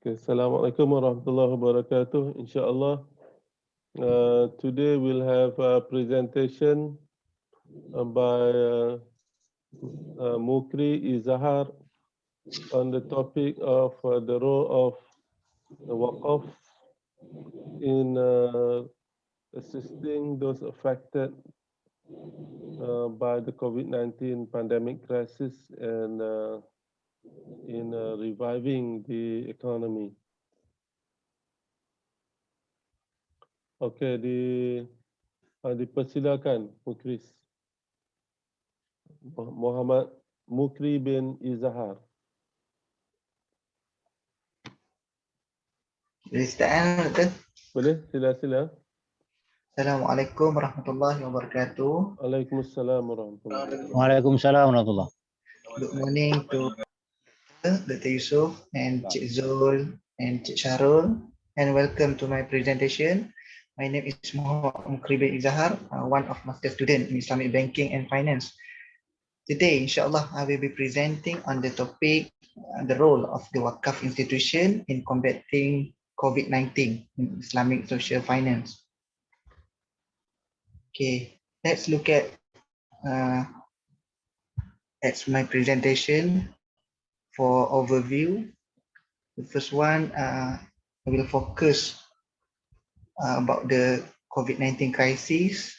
Okay, Assalamualaikum warahmatullahi wabarakatuh. Inshallah, today we'll have a presentation by Mukri Izahar on the topic of the role of the Waqf in assisting those affected by the COVID-19 pandemic crisis and in reviving the economy. Okey, dipersilakan Mukris. Muhammad Mukri bin Izahar. Boleh start betul? Boleh? Sila. Assalamualaikum warahmatullahi wabarakatuh. Waalaikumsalam warahmatullahi wabarakatuh. Waalaikumsalam warahmatullah. Good morning to Dr. Yusuf and Cik Zul and Cik Sharul, and welcome to my presentation. My name is Muhammad Mukri bin Izahar, one of master student in Islamic Banking and Finance. Today, inshallah, I will be presenting on the topic, the role of the Waqf institution in combating COVID-19 in Islamic social finance. Okay, let's look at that's my presentation. For overview, the first one, I will focus about the COVID-19 crisis,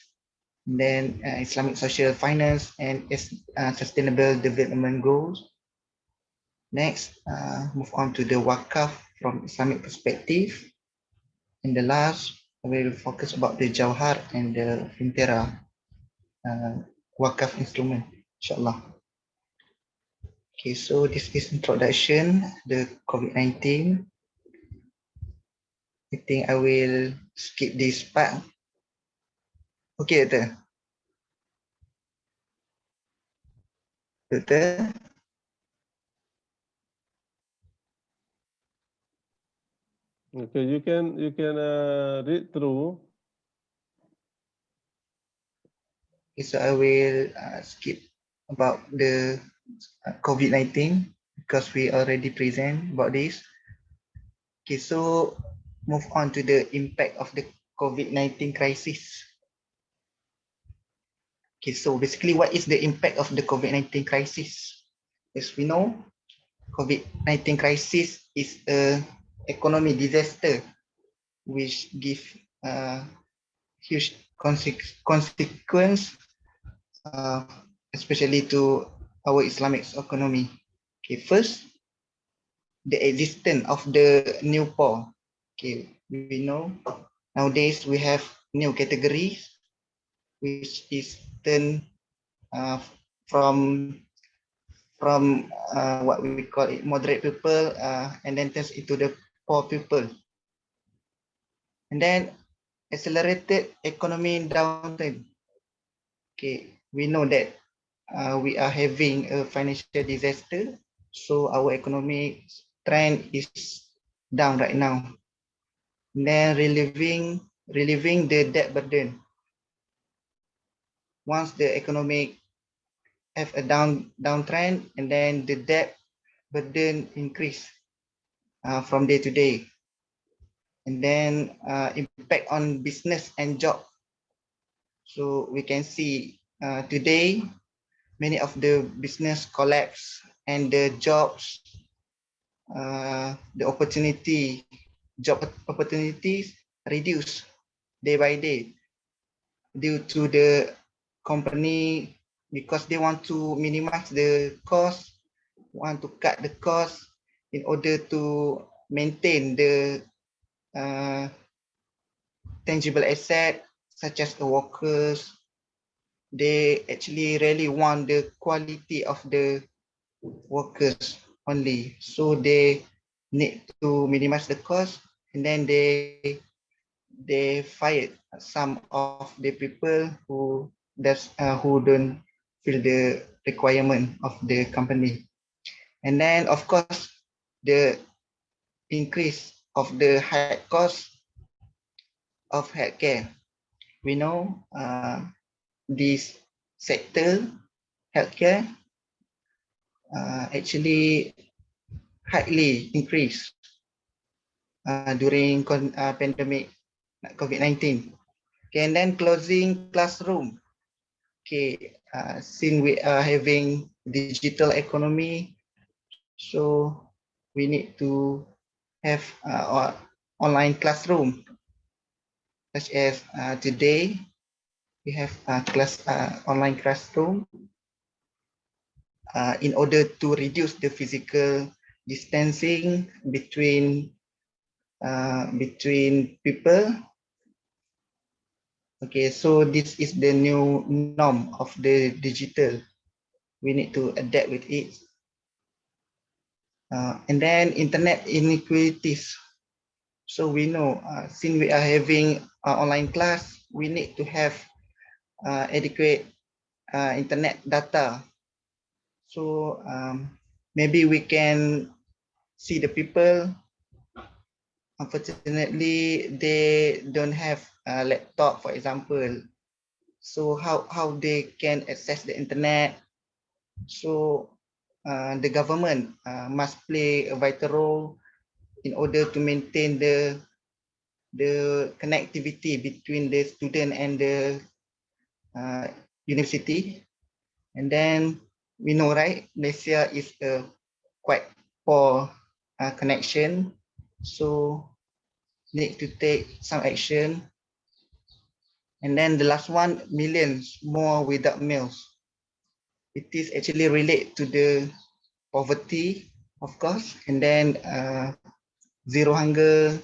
then Islamic social finance and sustainable development goals. Next, move on to the Waqf from Islamic perspective. And the last, I will focus about the Jawhar and the Fintera Waqf instrument, inshallah. Okay, so this is introduction, the COVID-19. I think I will skip this part. Okay, Doctor. Doctor? Okay, you can read through. Okay, so I will skip about the COVID-19 because we already present about this. Okay, so move on to the impact of the COVID-19 crisis. Okay, so basically what is the impact of the COVID-19 crisis? As we know, COVID-19 crisis is a economic disaster which give huge consequence, especially to our Islamic economy. Okay, first, the existence of the new poor. Okay, we know nowadays we have new categories, which is turned from what we call it moderate people, and then turns into the poor people. And then accelerated economy downturn. Okay, we know that we are having a financial disaster, so our economic trend is down right now. And then relieving the debt burden. Once the economic have a downtrend, and then the debt burden increase from day to day, and then impact on business and job. So we can see today many of the business collapse and the jobs, the job opportunities reduce day by day due to the company, because they want to minimize the cost, want to cut the cost in order to maintain the tangible asset such as the workers. They actually really want the quality of the workers only, so they need to minimize the cost, and then they fired some of the people who don't fill the requirement of the company. And then of course the increase of the high cost of healthcare. We know this sector, healthcare, actually highly increased during pandemic COVID-19. Okay, and then closing classroom. Okay, since we are having digital economy, so we need to have online classroom, such as today we have online classroom in order to reduce the physical distancing between people. Okay, so this is the new norm of the digital. We need to adapt with it. And then internet inequalities. So we know since we are having online class, we need to have adequate internet data. So maybe we can see the people. Unfortunately, they don't have a laptop, for example. So how they can access the internet? So the government must play a vital role in order to maintain the connectivity between the student and the university. And then we know, right, Malaysia is a quite poor connection, so need to take some action. And then the last one, millions more without meals. It is actually relate to the poverty, of course, and then zero hunger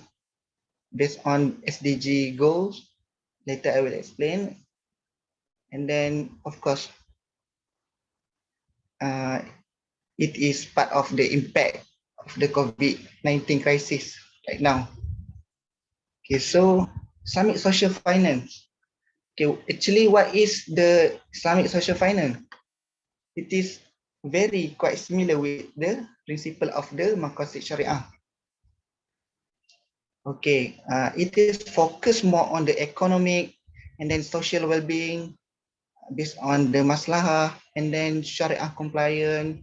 based on SDG goals. Later I will explain. And then, of course, it is part of the impact of the COVID-19 crisis right now. Okay, so Islamic social finance. Okay, actually, what is the Islamic social finance? It is very quite similar with the principle of the Maqasid Syariah. Okay, it is focused more on the economic and then social well-being based on the maslahah and then Sharia compliant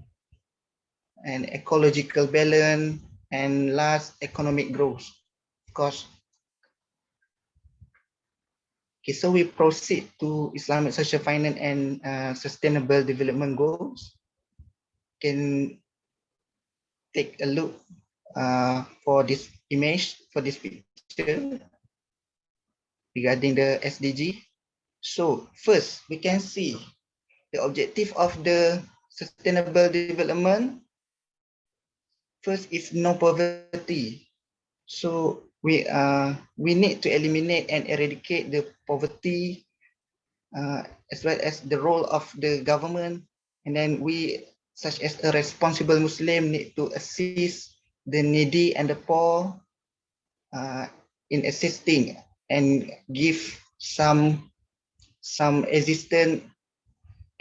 and ecological balance and last economic growth. Of course. Okay, so we proceed to Islamic social finance and sustainable development goals. Can take a look for this image, for this picture regarding the SDG. So first, we can see the objective of the sustainable development. First is no poverty. So we need to eliminate and eradicate the poverty, as well as the role of the government. And then we, such as a responsible Muslim, need to assist the needy and the poor in assisting and give some assistance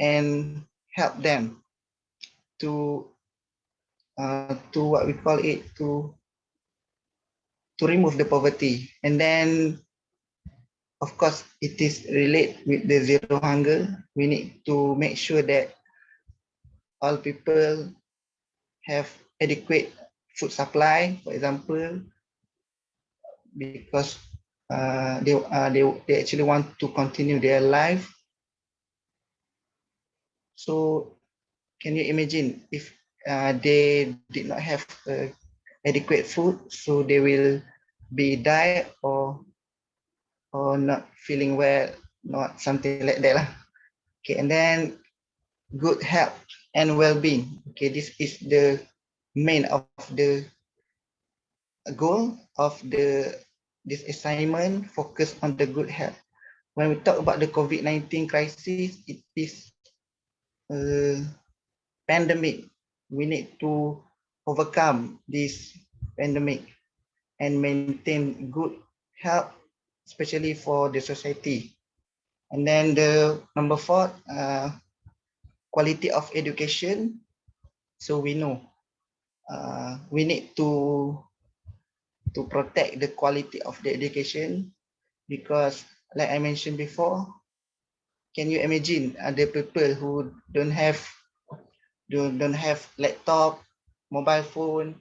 and help them to what we call it, to remove the poverty. And then of course it is related with the zero hunger. We need to make sure that all people have adequate food supply, for example, because they actually want to continue their life. So can you imagine if they did not have adequate food, so they will be die or not feeling well, not something like that lah. Okay, and then good health and well-being. Okay, this is the main of the goal of this assignment, focus on the good health. When we talk about the COVID-19 crisis, it is a pandemic. We need to overcome this pandemic and maintain good health, especially for the society. And then the number 4, quality of education. So we know we need to protect the quality of the education, because like I mentioned before, can you imagine the people who don't have laptop, mobile phone,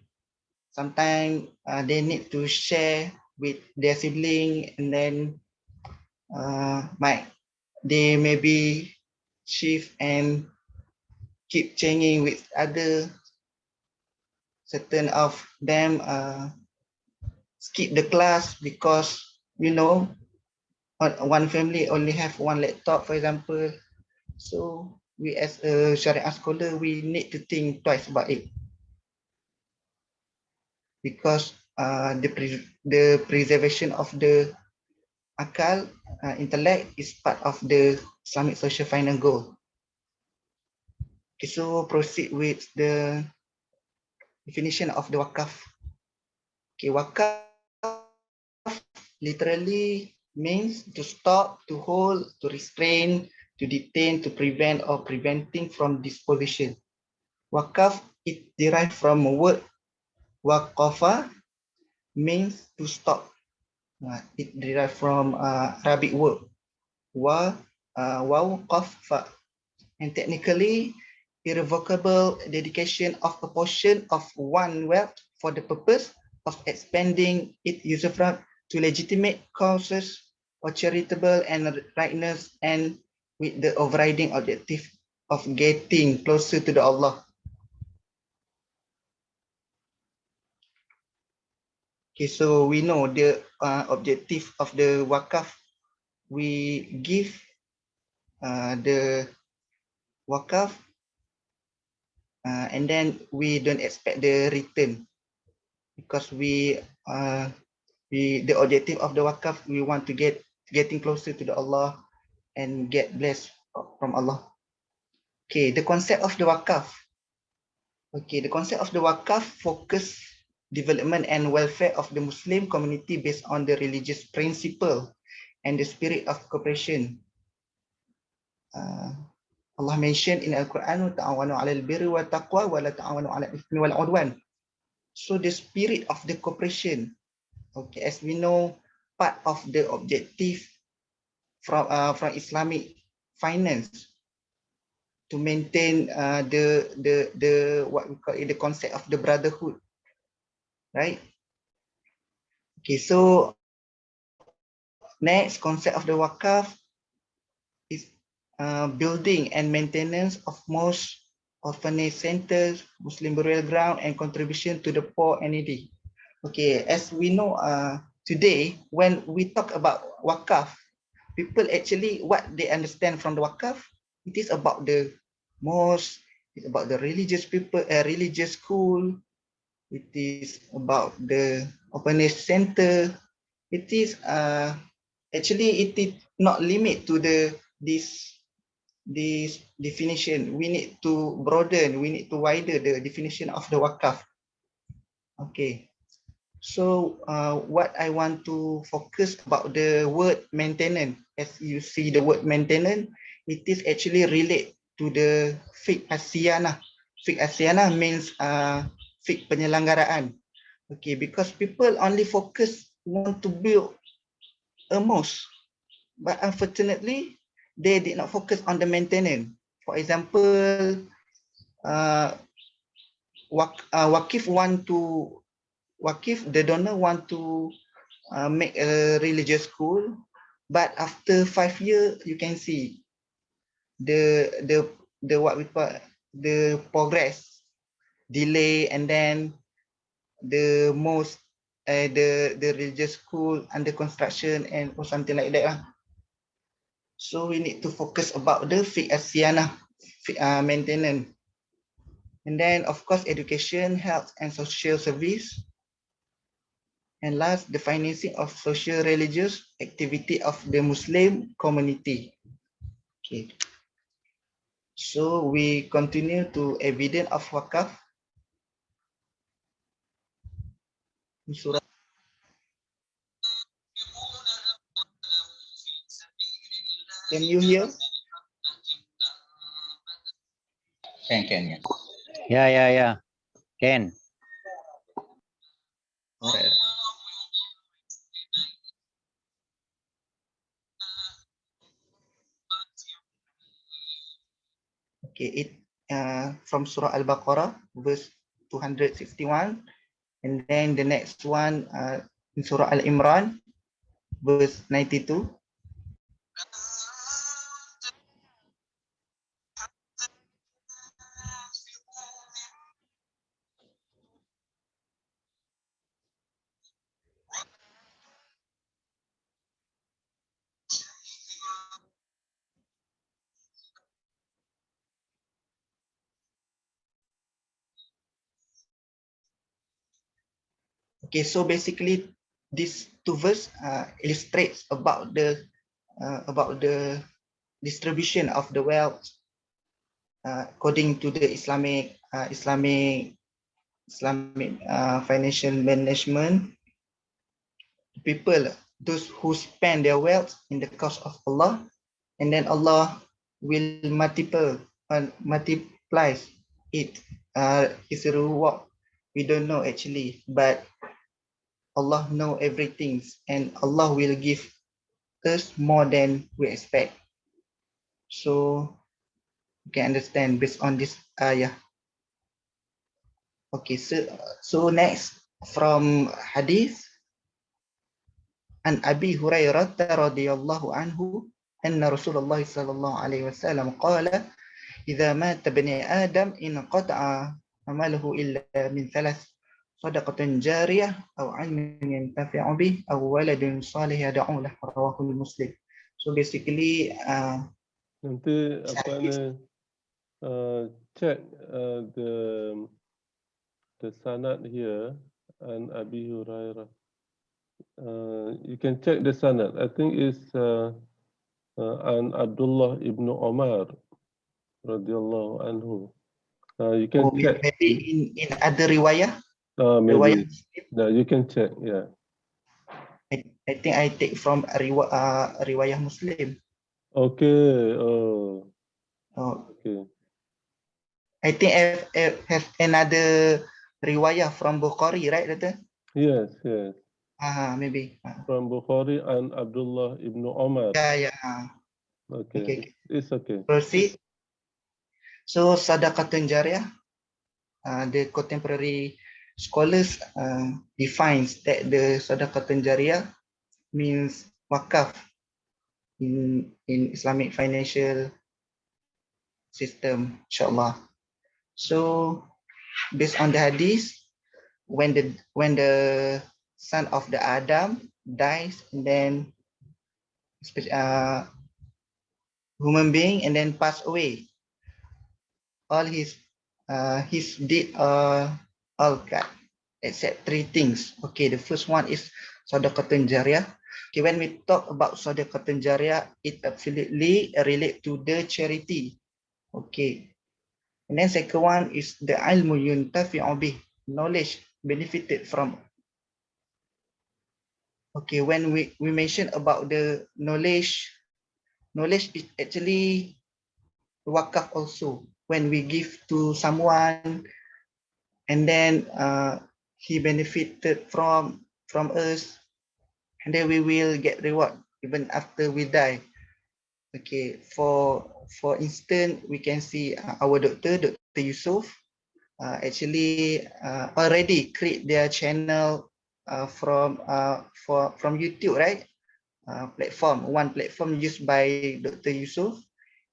sometimes they need to share with their sibling, and then they maybe shift and keep changing with other. Certain of them skip the class because one family only have one laptop, for example. So we as a Sharia scholar, we need to think twice about it, because the preservation of the akal, intellect, is part of the Islamic social finance goal. Okay, so proceed with the definition of the wakaf. Okay, wakaf literally means to stop, to hold, to restrain, to detain, to prevent, or preventing from disposition. Wakaf, it derived from a word waqafa, means to stop. It derived from Arabic word waqafa, and technically irrevocable dedication of a portion of one wealth for the purpose of expanding its usufruct to legitimate causes or charitable and rightness, and with the overriding objective of getting closer to the Allah. Okay, so we know the objective of the wakaf. We give the wakaf, and then we don't expect the return, because the objective of the wakaf, we want to getting closer to the Allah and get blessed from Allah. Okay, the concept of the wakaf. Okay, the concept of the wakaf focus development and welfare of the Muslim community based on the religious principle and the spirit of cooperation. Allah mentioned in Al-Quran, "Ta'awanu 'alal birri wa taqwa wa la ta'awanu 'alal ithmi wal 'udwan." So the spirit of the cooperation, okay, as we know, part of the objective from Islamic finance to maintain the what we call it, the concept of the brotherhood, right? Okay, so next concept of the wakaf is building and maintenance of most orphanage centers, Muslim burial ground, and contribution to the poor and needy. Okay, as we know, today when we talk about wakaf, people actually what they understand from the wakaf, it is about the mosque, it's about the religious people, religious school, it is about the orphanage center. It is actually it is not limit to this definition. We need to broaden, we need to widen the definition of the wakaf. Okay, so what I want to focus about the word maintenance. As you see the word maintenance, it is actually relate to the fiqh as-siyanah. Fiqh as-siyanah means fiqh penyelenggaraan. Okay, because people only focus want to build a mosque, but unfortunately they did not focus on the maintenance. For example, Waqif want to the donor want to make a religious school, but after 5 years you can see the what we call the progress delay, and then the most the religious school under construction and or something like that. So we need to focus about the fiqh as-siyanah, maintenance. And then of course education, health and social service. And last, the financing of social religious activity of the Muslim community. Okay. So we continue to evidence of wakaf. Surah. Can you hear? Can, yeah. Yeah. Can. Alright. Okay, it from Surah Al-Baqarah, verse 261. And then the next one in Surah Al-Imran, verse 92. Okay, so basically these two verse illustrates about the distribution of the wealth according to the Islamic financial management. People, those who spend their wealth in the cause of Allah, and then Allah will multiplies it, his reward. We don't know actually, but Allah know everything, and Allah will give us more than we expect. So you can understand based on this ayah. Okay, so next from hadith an Abi Hurairah radhiyallahu anhu anna Rasulullah sallallahu alaihi wasallam qala idza mata bani Adam in qata'a amaluhu illa min thalath sadaqatan jariyah aw 'ilmin yantafi'u bih aw waladun salih yad'u lahu rawahu Muslim. So basically Nanti apa ni check the sanad here and Abi Hurairah. You can check the sanad. I think it's an Abdullah ibn Umar radhiyallahu anhu. You can check. maybe in other riwayah. Maybe. No, you can check. Yeah. I think I take from riwayah Muslim. Okay. Oh. Okay. I think I have another riwayah from Bukhari, right, Doctor? Yes. Maybe. From Bukhari and Abdullah ibn Umar. Yeah. Okay. It's okay. Proceed. So sadaqatun jariyah, the contemporary scholars defines that the sadaqatun jariyah means waqaf in Islamic financial system, inshallah. So based on the hadith, when the son of the Adam dies, and then human being and then pass away, all his deed all cut except three things. Okay, the first one is sadaqatun jariyah. Okay, when we talk about sadaqatun jariyah, it absolutely relate to the charity. Okay, and then second one is the ilmu yuntafi'u bih, knowledge benefited from. Okay, when we mention about the knowledge is actually waqaf also. When we give to someone and then he benefited from us, and then we will get reward even after we die. Okay, for instance, we can see our Dr. Yusuf actually already create their channel from YouTube, right? One platform used by Dr. Yusuf,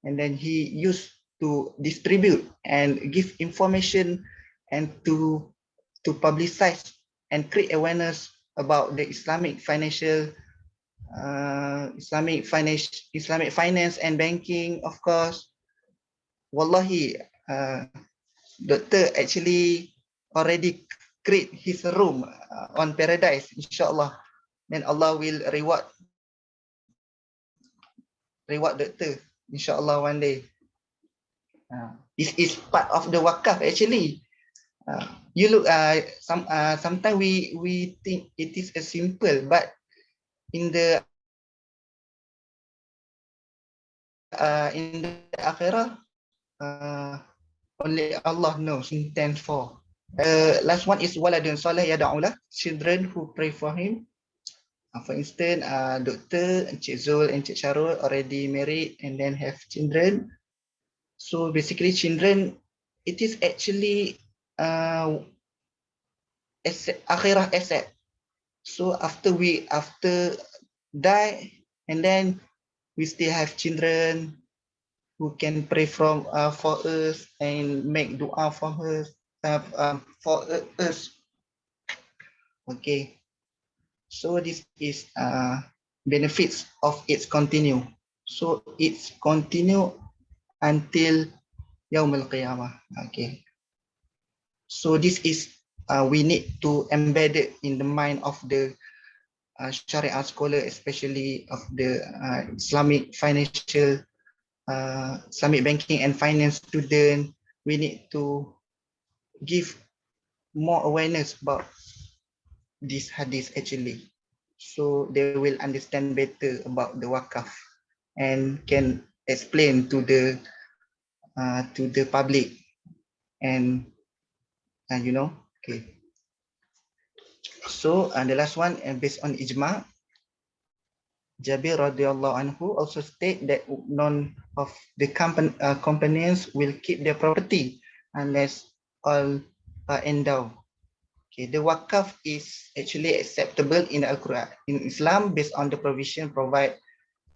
and then he used to distribute and give information and to publicize and create awareness about the Islamic finance and banking, of course. Wallahi, Doctor actually already create his room on paradise, inshallah. Then Allah will reward Doctor, inshallah, one day. This is part of the waqaf actually. You look, sometimes we think it is a simple, but in the akhirah, only Allah knows intent for. Last one is waladun salih yad'ulah, children who pray for him. For instance, Dr. Encik Zul and Encik Sharul already married and then have children. So basically children, it is actually asset, akhirah asset. So after die, and then we still have children who can pray for us and make dua for us, for us. Okay, so this is benefits of its continue. So it's continue until Yaumul Qiyamah. Okay, so this is we need to embed it in the mind of the Sharia scholar, especially of the Islamic financial, Islamic banking and finance student. We need to give more awareness about this hadith actually, so they will understand better about the wakaf and can explain to the public, and you know. Okay, so the last one, based on ijma, Jabir radhiyallahu anhu also state that none of the companions will keep their property unless all are endowed. Okay, the wakaf is actually acceptable in Al-Quran, in Islam, based on the provision provided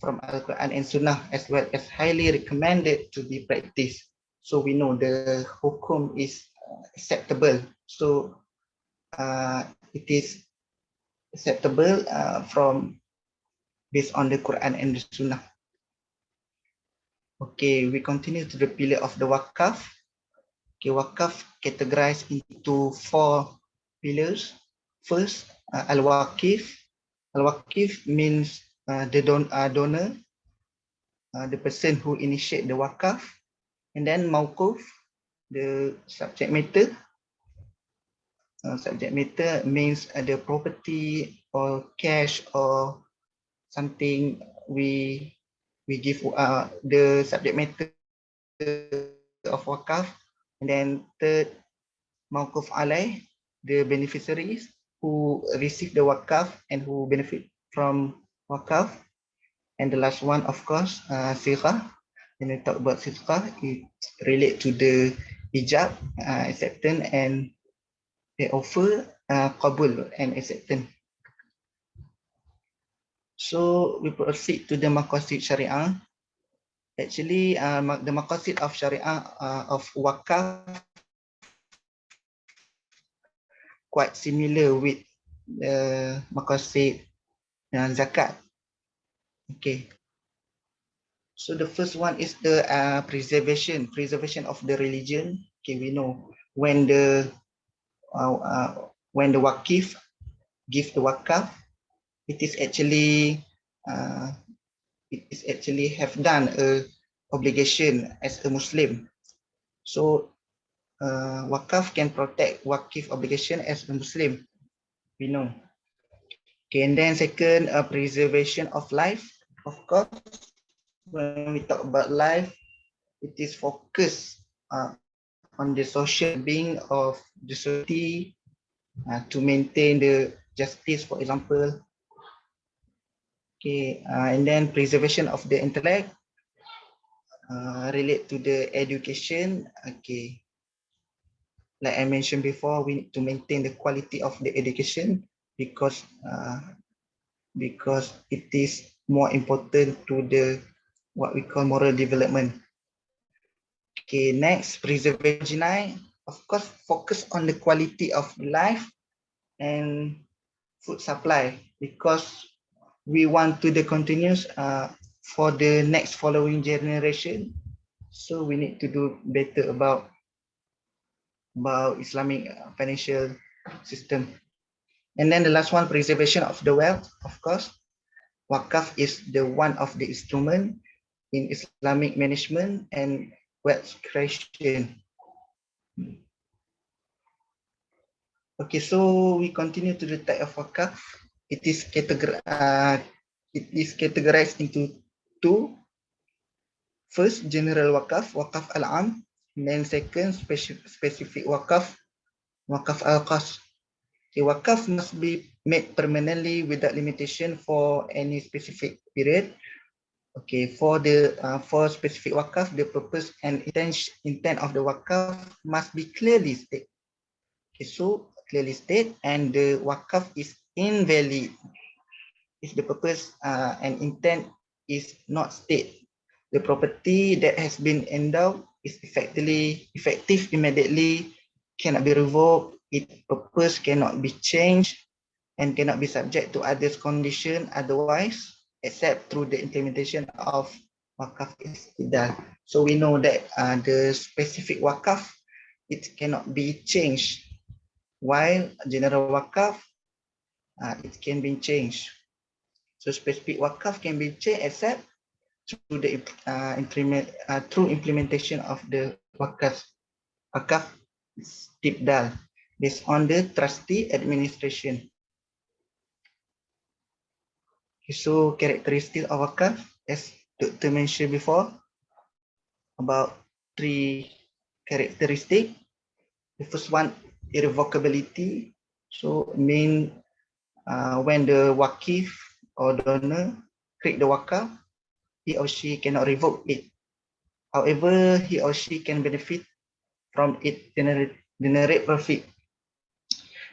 from Al-Quran and Sunnah, as well as highly recommended to be practiced. So we know the hukum is acceptable. So it is acceptable from based on the Quran and the Sunnah. Okay, we continue to the pillar of the wakaf. Okay, wakaf categorized into 4 pillars. First, al-waqif. Al-waqif means the donor, the person who initiate the wakaf, and then mawquf, the subject matter. Subject matter means the property or cash or something we give the subject matter of wakaf. And then third, mawquf alaih, the beneficiaries who receive the wakaf and who benefit from wakaf. And the last one, of course, sighah. When we talk about sighah, it relates to the ijab, acceptance, and the offer, qabul, and acceptance. So we proceed to the maqasid syariah. Actually, the maqasid of syariah of wakaf quite similar with the maqasid zakat. Okay. So the first one is the preservation of the religion. Okay, we know when the waqif give the wakaf, it is actually have done a obligation as a Muslim. So wakaf can protect waqif obligation as a Muslim, we know. Okay, and then second, preservation of life. Of course, when we talk about life, it is focused on the social being of the society, to maintain the justice, for example. Okay, and then preservation of the intellect, relate to the education. Okay, like I mentioned before, we need to maintain the quality of the education because it is more important to the what we call moral development. Okay, next, preservation. Of course, focus on the quality of life and food supply, because we want to the continuous for the next following generation. So we need to do better about Islamic financial system. And then the last one, preservation of the wealth. Of course, wakaf is the one of the instrument in Islamic management and wealth creation. Okay, so we continue to the type of wakaf. It is categorized into 2. First, general wakaf, wakaf al-am. And then second, specific wakaf, wakaf al-khas. The wakaf must be made permanently without limitation for any specific period. Okay, for the for specific wakaf, the purpose and intent of the wakaf must be clearly stated. Okay, so clearly state, and the Waqf is invalid if the purpose and intent is not stated. The property that has been endowed is effective immediately, cannot be revoked, its purpose cannot be changed, and cannot be subject to others' condition otherwise, except through the implementation of Waqaf Istidal. So we know that the specific Waqaf, it cannot be changed, while general Waqaf, it can be changed. So specific Waqaf can be changed except through the through implementation of the Waqaf Istibdal based on the trustee administration. So characteristic of Waqaf, as Dr. mentioned before, about 3 characteristics. The first one, irrevocability. So mean when the Waqif or donor create the Waqaf, he or she cannot revoke it. However, he or she can benefit from it generate profit.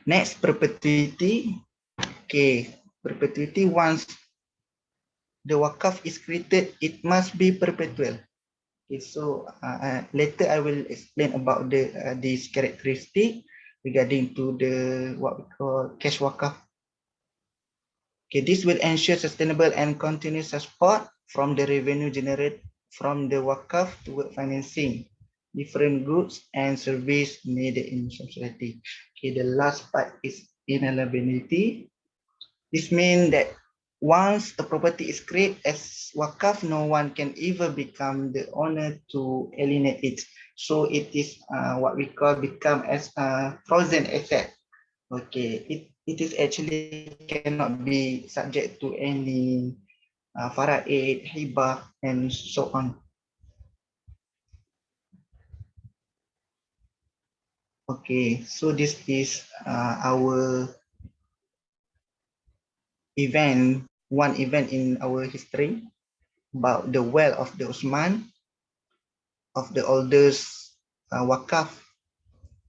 Next, perpetuity. Okay, perpetuity, once the Waqaf is created, it must be perpetual. Okay, so later I will explain about this characteristic regarding to the what we call cash Waqaf. Okay, this will ensure sustainable and continuous support from the revenue generated from the Waqaf toward financing different goods and service needed in society. Okay, the last part is inalienability. This means that once a property is created as Waqaf, no one can ever become the owner to alienate it. So it is what we call become as a frozen asset. Okay, it is actually cannot be subject to any faraid, hibah, and so on. Okay, so this is our event, one event in our history about the well of the Osman, of the oldest Waqaf.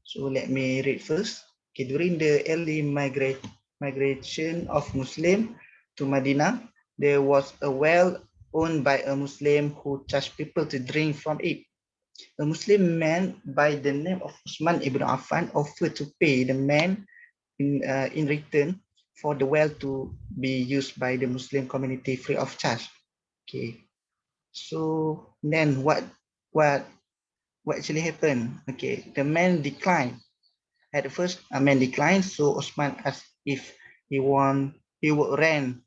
So let me read first. Okay, during the early migration of Muslim to Medina, there was a well owned by a Muslim who charged people to drink from it. A Muslim man by the name of Usman ibn Affan offered to pay the man in return for the well to be used by the Muslim community free of charge. Okay, so then what actually happened? Okay, the man declined. At first, a man declined, so Osman asked if he would rent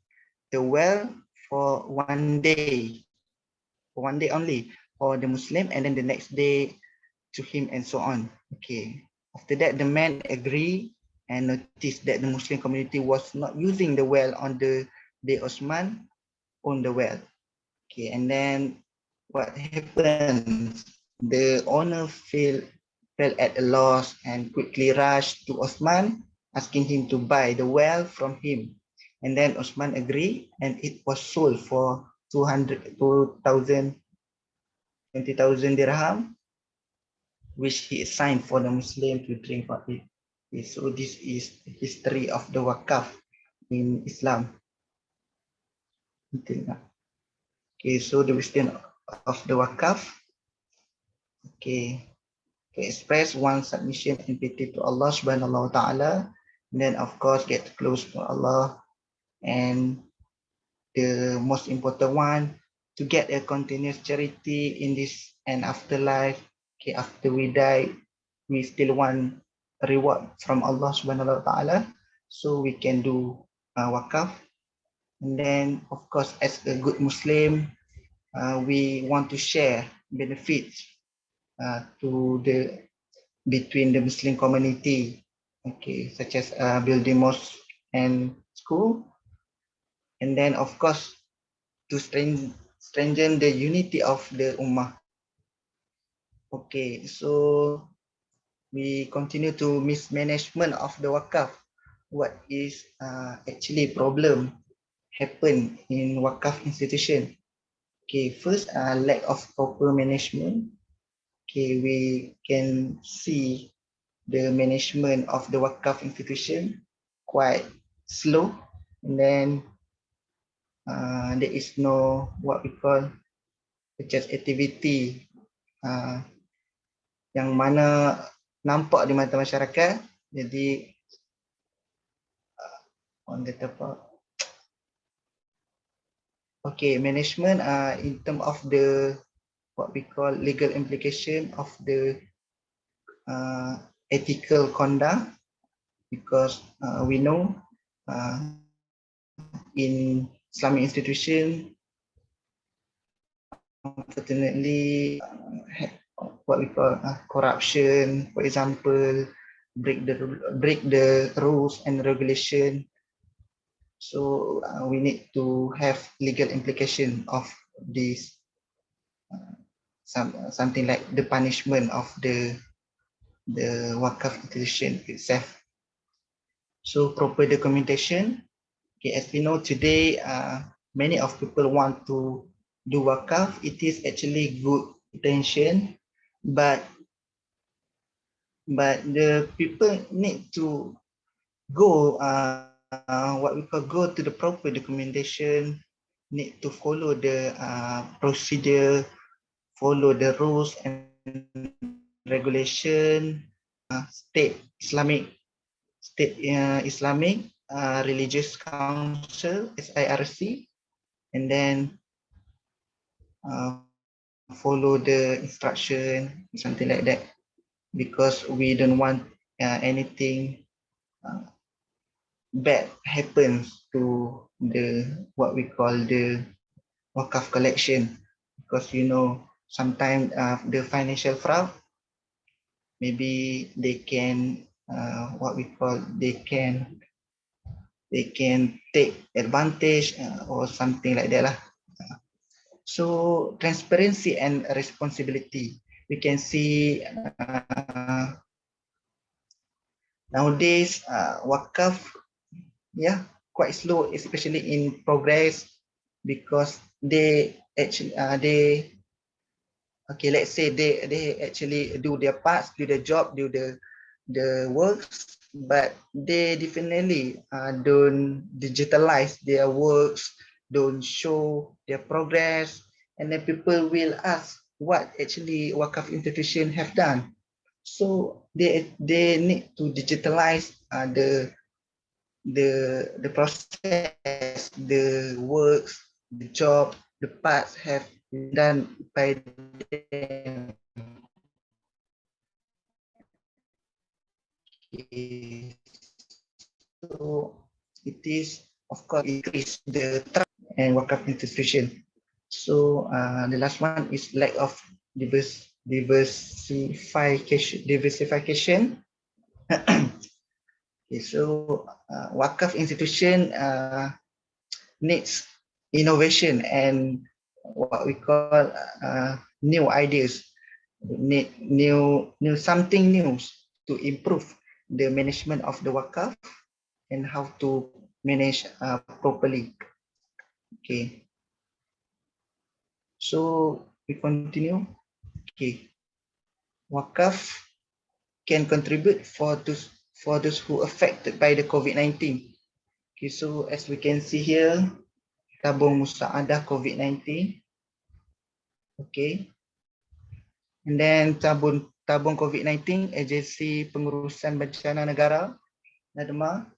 the well for one day only for the Muslim, and then the next day to him, and so on. Okay. After that, the man agreed and noticed that the Muslim community was not using the well on the day Osman owned the well. Okay, and then what happens? The owner fell at a loss and quickly rushed to Osman, asking him to buy the well from him. And then Osman agreed, and it was sold for 20,000 dirham, which he assigned for the Muslim to drink from it. Okay, so this is the history of the Waqaf in Islam. Okay, so the wisdom of the Waqaf. Okay, express one submission and pity to Allah subhanahu wa ta'ala, and then of course get close to Allah, and the most important one, to get a continuous charity in this and afterlife. Okay, after we die, we still want a reward from Allah subhanahu wa ta'ala, so we can do Waqaf. And then of course, as a good Muslim, we want to share benefits to the between the Muslim community, okay, such as building mosque and school, and then of course to strengthen the unity of the ummah. Okay, so we continue to mismanagement of the Waqaf. What is actually problem happen in Waqaf institution? Okay, first, lack of proper management. Okay, we can see the management of the Waqf institution quite slow, and then there is no what we call such activity yang mana nampak di mata masyarakat. Jadi on the top, okay, management in term of the what we call legal implication of the ethical conduct, because we know in Islamic institution, unfortunately, what we call corruption, for example, break the rules and regulation. So we need to have legal implication of this, something like the punishment of the Waqf institution itself. So proper documentation. Okay, as we know today, many of people want to do Waqf. It is actually good intention, but the people need to go what we call go to the proper documentation, need to follow the procedure, follow the rules and regulation, state Islamic Religious Council, SIRC, and then follow the instruction, something like that, because we don't want anything bad happens to the what we call the Waqf collection, because you know sometimes the financial fraud, maybe they can what we call they can take advantage or something like that lah. So transparency and responsibility, we can see nowadays Waqf, yeah, quite slow, especially in progress, because they actually okay, let's say they actually do their parts, do the job, do the works, but they definitely don't digitalize their works, don't show their progress, and then people will ask what actually Waqf institution have done. So they need to digitalize the process, the works, the job, the parts have been done by them. Okay. So it is, of course, increase the trust and Waqf institution. So the last one is lack of diversification. Okay, so Waqf institution needs innovation and what we call new ideas, need new something new to improve the management of the Waqf and how to manage properly. Okay, so we continue. Okay, Waqf can contribute for those who affected by the COVID-19. Okay, so as we can see here, tabung musaadah COVID-19. Okay, and then tabung COVID-19, Agensi Pengurusan Bencana Negara, NADMA.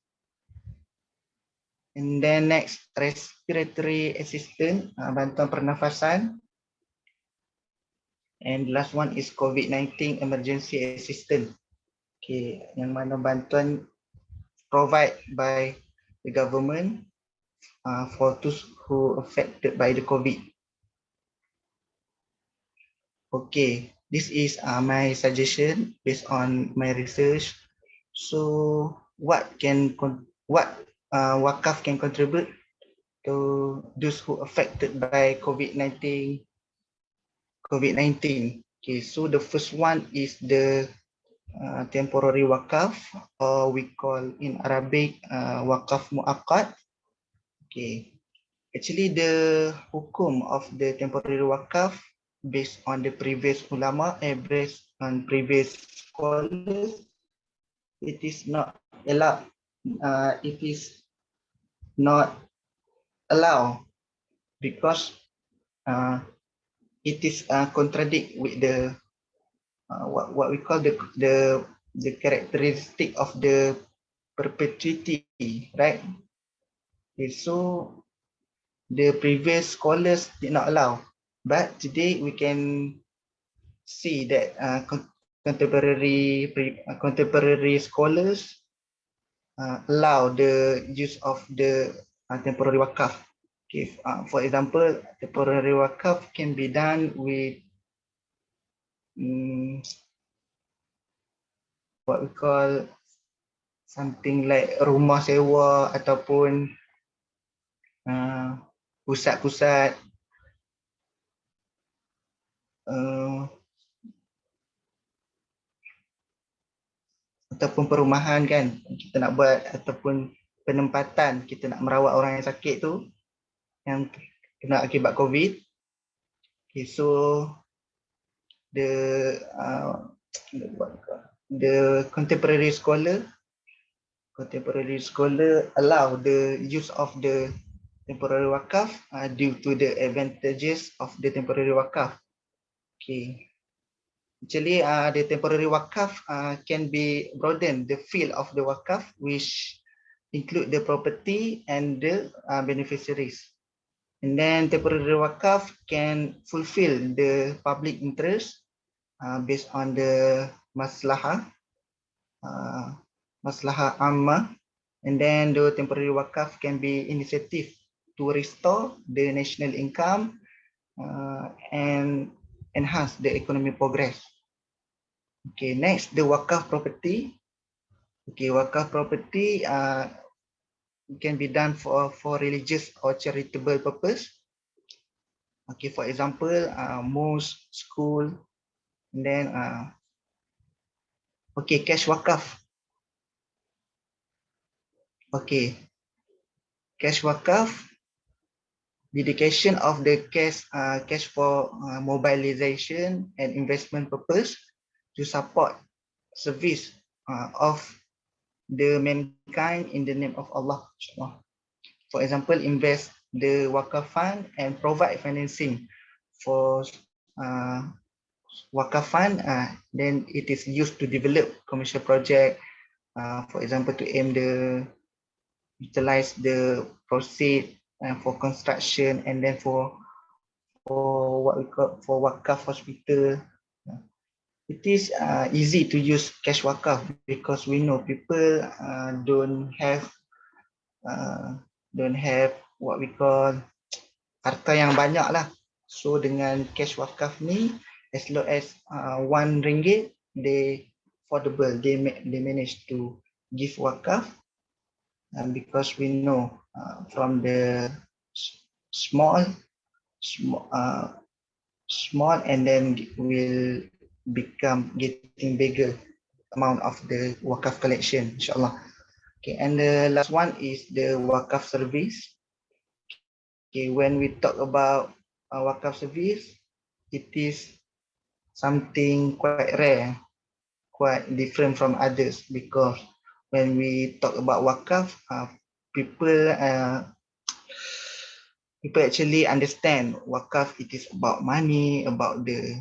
And then next, respiratory assistance, bantuan pernafasan. And the last one is COVID-19 emergency assistance. Okay, yang mana bantuan provide by the government for those who affected by the COVID. Okay, this is my suggestion based on my research. So what Waqf can contribute to those who affected by COVID-19. Okay, so the first one is the temporary Waqf, or we call in Arabic Waqf Mu'aqqad. Okay, actually the hukum of the temporary Waqf based on the previous ulama, based on previous scholars, it is not allowed. It is not allowed because it is contradict with the what we call the characteristic of the perpetuity, right? Okay, so the previous scholars did not allow, but today we can see that contemporary scholars allow the use of the temporary wakaf. Okay, for example, temporary wakaf can be done with what we call something like rumah sewa ataupun pusat-pusat ataupun perumahan kan kita nak buat, ataupun penempatan kita nak merawat orang yang sakit tu yang kena akibat COVID. Okay, so the contemporary scholar allow the use of the temporary wakaf due to the advantages of the temporary wakaf. Okay. Actually, the temporary wakaf can be broadened the field of the wakaf, which include the property and the beneficiaries. And then temporary wakaf can fulfill the public interest based on the maslahah amma. And then the temporary wakaf can be initiative to restore the national income and enhance the economic progress. Okay, next the wakaf property. Okay, wakaf property can be done for religious or charitable purpose. Okay, for example, mosque, school, and then okay, cash wakaf. Okay, cash wakaf, dedication of the cash for mobilization and investment purpose to support service of the mankind in the name of Allah. For example, invest the wakaf fund and provide financing for wakaf fund. Then it is used to develop commercial project. For example, to aim the utilize the proceed for construction, and then for what we call for wakaf hospital. It is easy to use cash wakaf because we know people don't have what we call harta yang banyak lah. So dengan cash wakaf ni, as low as RM1, they affordable, they manage to give wakaf. And because we know from the small and then will become getting bigger amount of the wakaf collection, inshallah. Okay, and the last one is the wakaf service. Okay, when we talk about wakaf service, it is something quite rare, quite different from others, because when we talk about wakaf, people actually understand wakaf, it is about money, about the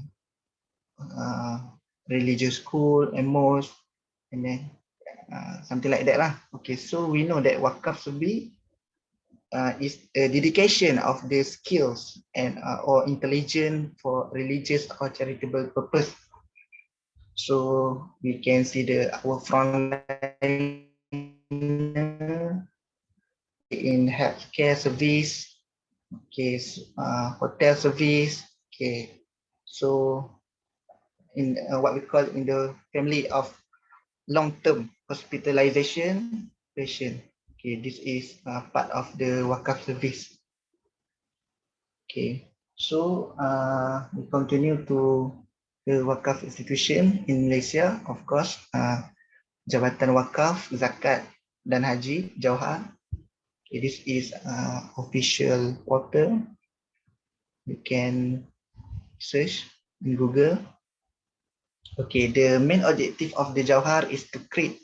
religious school and mosque, and then something like that lah. Okay, so we know that wakaf service is a dedication of the skills and or intelligence for religious or charitable purpose. So we can see our frontline in healthcare service, okay, hotel service, okay. So in what we call in the family of long-term hospitalization patient. Okay, this is part of the wakaf service. Okay, so we continue to the wakaf institution in Malaysia, of course, Jabatan Wakaf, Zakat dan Haji, Jauhar. Okay, this is official portal. You can search in Google. Okay, the main objective of the Jauhar is to create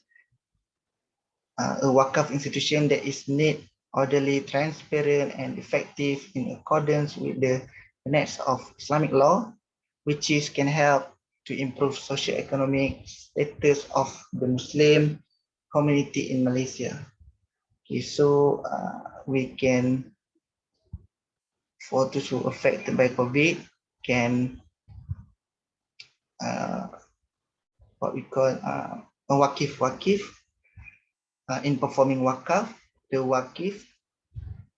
a Waqf institution that is neat, orderly, transparent, and effective in accordance with the tenets of Islamic law, which can help to improve socio-economic status of the Muslim community in Malaysia. Okay, so we can, for those who are affected by COVID, can what we call a Waqif. In performing Waqaf, the Waqif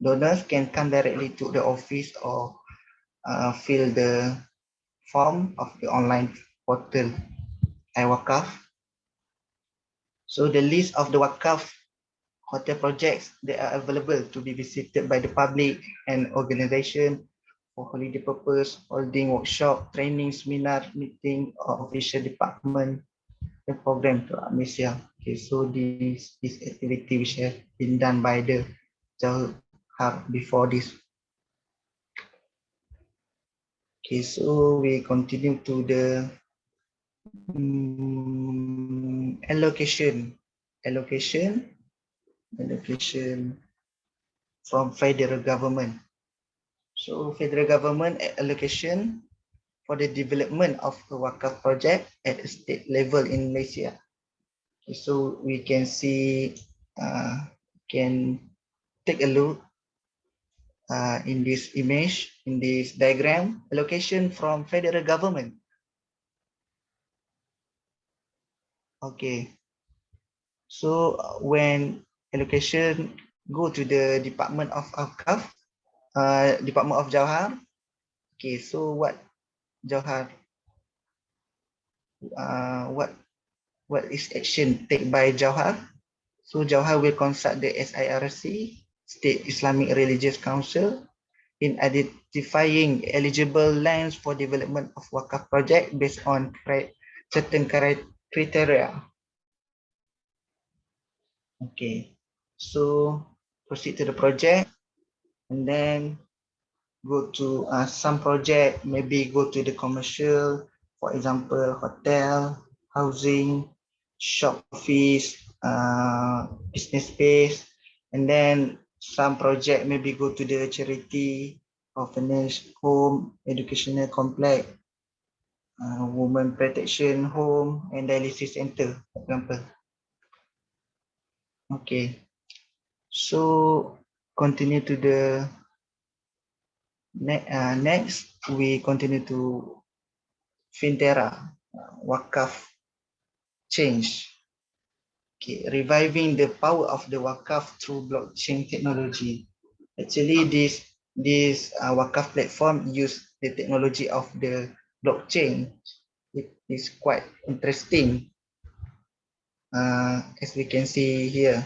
donors can come directly to the office or fill the form of the online portal iWaqaf. So the list of the Waqaf hotel projects that are available to be visited by the public and organization for holiday purpose, holding workshop, training, seminar, meeting, or official department and program to Malaysia. Okay, so this activity which have been done by the Jauhar before this. Okay, so we continue to the allocation from federal government. So federal government allocation for the development of a Waqf project at a state level in Malaysia. Okay, so we can see, can take a look in this image, in this diagram, allocation from federal government. Okay, so when allocation go to the Department of Awqaf, Department of Jauhar. Okay, so what Jauhar, what is action taken by Jauhar? So Jauhar will consult the SIRC, State Islamic Religious Council, in identifying eligible lands for development of Waqf project based on certain criteria. Okay, so proceed to the project and then go to some project, maybe go to the commercial, for example, hotel, housing, shop, office, business space, and then some project maybe go to the charity, orphanage, home, educational complex, women protection home, and dialysis center, for example. Okay, so continue to the next, we continue to Fintera, Waqf change. Okay, reviving the power of the Waqf through blockchain technology. Actually, this Waqf platform use the technology of the blockchain. It is quite interesting, as we can see here.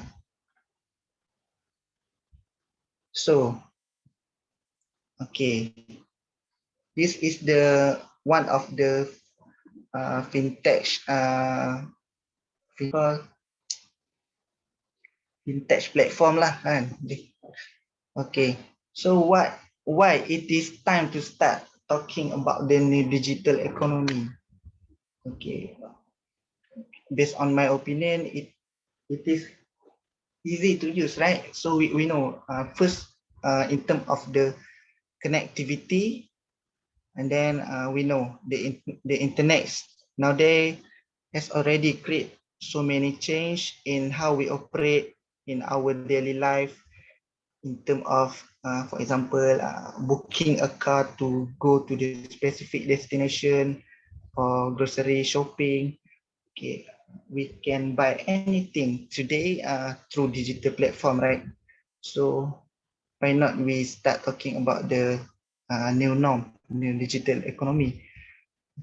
So, okay, this is the one of the fintech platform lah kan. Okay, so why it is time to start talking about the new digital economy? Okay, based on my opinion, it is easy to use, right? So we know first in terms of the connectivity, and then we know the internet nowadays has already created so many change in how we operate in our daily life, in terms of for example, booking a car to go to the specific destination or grocery shopping. Okay, we can buy anything today through digital platform, right? So why not we start talking about the new norm, new digital economy?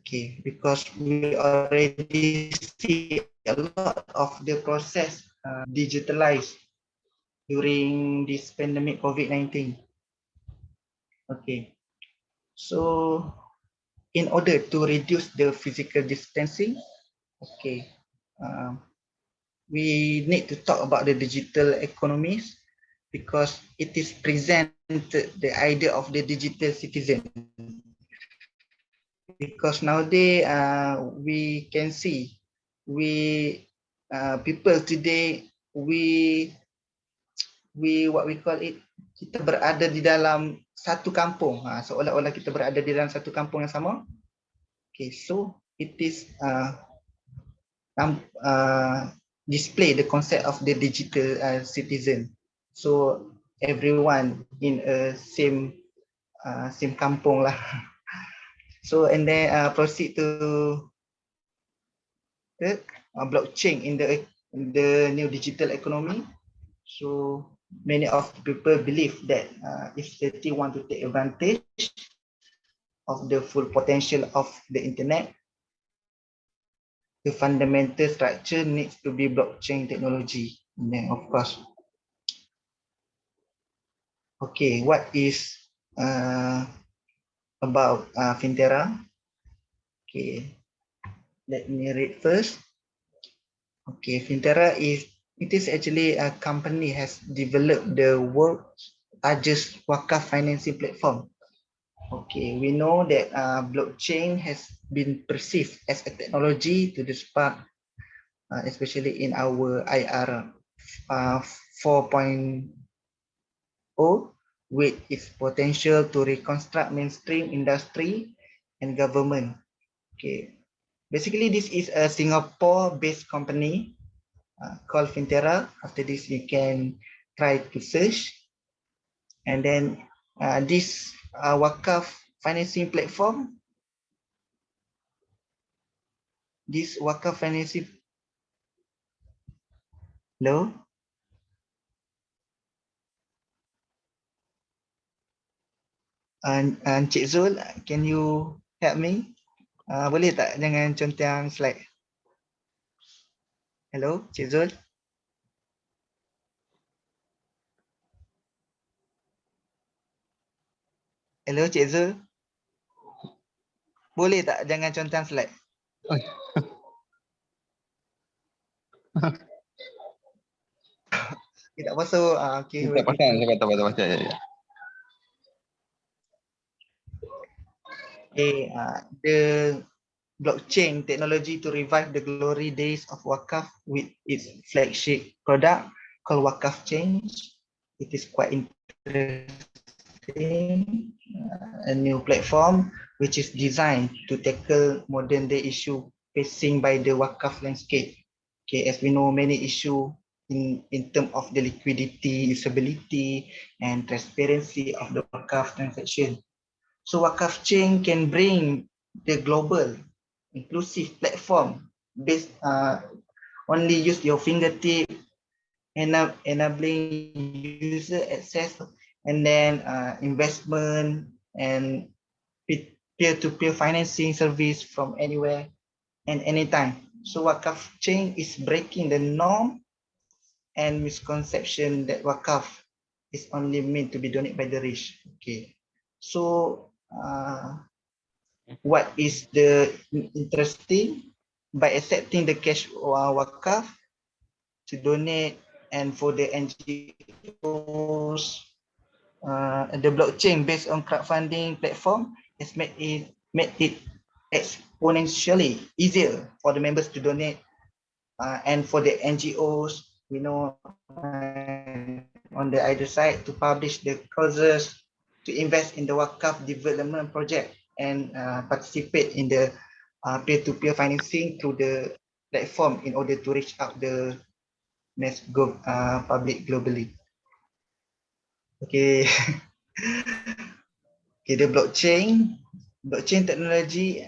Okay, because we already see a lot of the process digitalized during this pandemic COVID-19. Okay, so in order to reduce the physical distancing, okay, we need to talk about the digital economies, because it is presented the idea of the digital citizen. Because nowadays we can see people today we what we call it, kita berada di dalam satu kampung, seolah-olah kita berada di dalam satu kampung yang sama. Okay, so it is display the concept of the digital citizen. So everyone in a same kampung lah. So and then proceed to the blockchain in the new digital economy. So many of people believe that if society want to take advantage of the full potential of the internet, the fundamental structure needs to be blockchain technology. And then of course, okay, what is about Fintera? Okay, let me read first. Okay, Fintera is actually a company has developed the world's largest Waqf financing platform. Okay, we know that blockchain has been perceived as a technology to the spark, especially in our IR 4.0, with its potential to reconstruct mainstream industry and government. Okay, basically this is a Singapore-based company called Fintera. After this, you can try to search. And then this Waqf financing platform, this Waqf financing, hello? And Cik Zul, can you help me? Boleh tak jangan contang slide? Hello, Cik Zul? Hello, Cik Zul? Boleh tak jangan contang slide? Tidak masuk. Okay. Tak pasal, saya kata pasal. Ya. Okay, the blockchain technology to revive the glory days of Waqf with its flagship product called Waqf Change. It is quite interesting. A new platform which is designed to tackle modern day issue facing by the Waqf landscape. Okay, as we know, many issue in terms of the liquidity, usability, and transparency of the Waqf transaction. So Waqf Chain can bring the global inclusive platform based only use your fingertip, enabling user access, and then investment and peer-to-peer financing service from anywhere and anytime. So Waqf Chain is breaking the norm and misconception that Waqf is only meant to be donated by the rich. Okay, so what is the interesting? By accepting the cash Waqf to donate, and for the NGOs, the blockchain based on crowdfunding platform has made it exponentially easier for the members to donate, and for the NGOs, we know on the other side to publish the causes, to invest in the Waqf development project, and participate in the peer-to-peer financing through the platform in order to reach out the mass public globally. Okay. Okay, the blockchain technology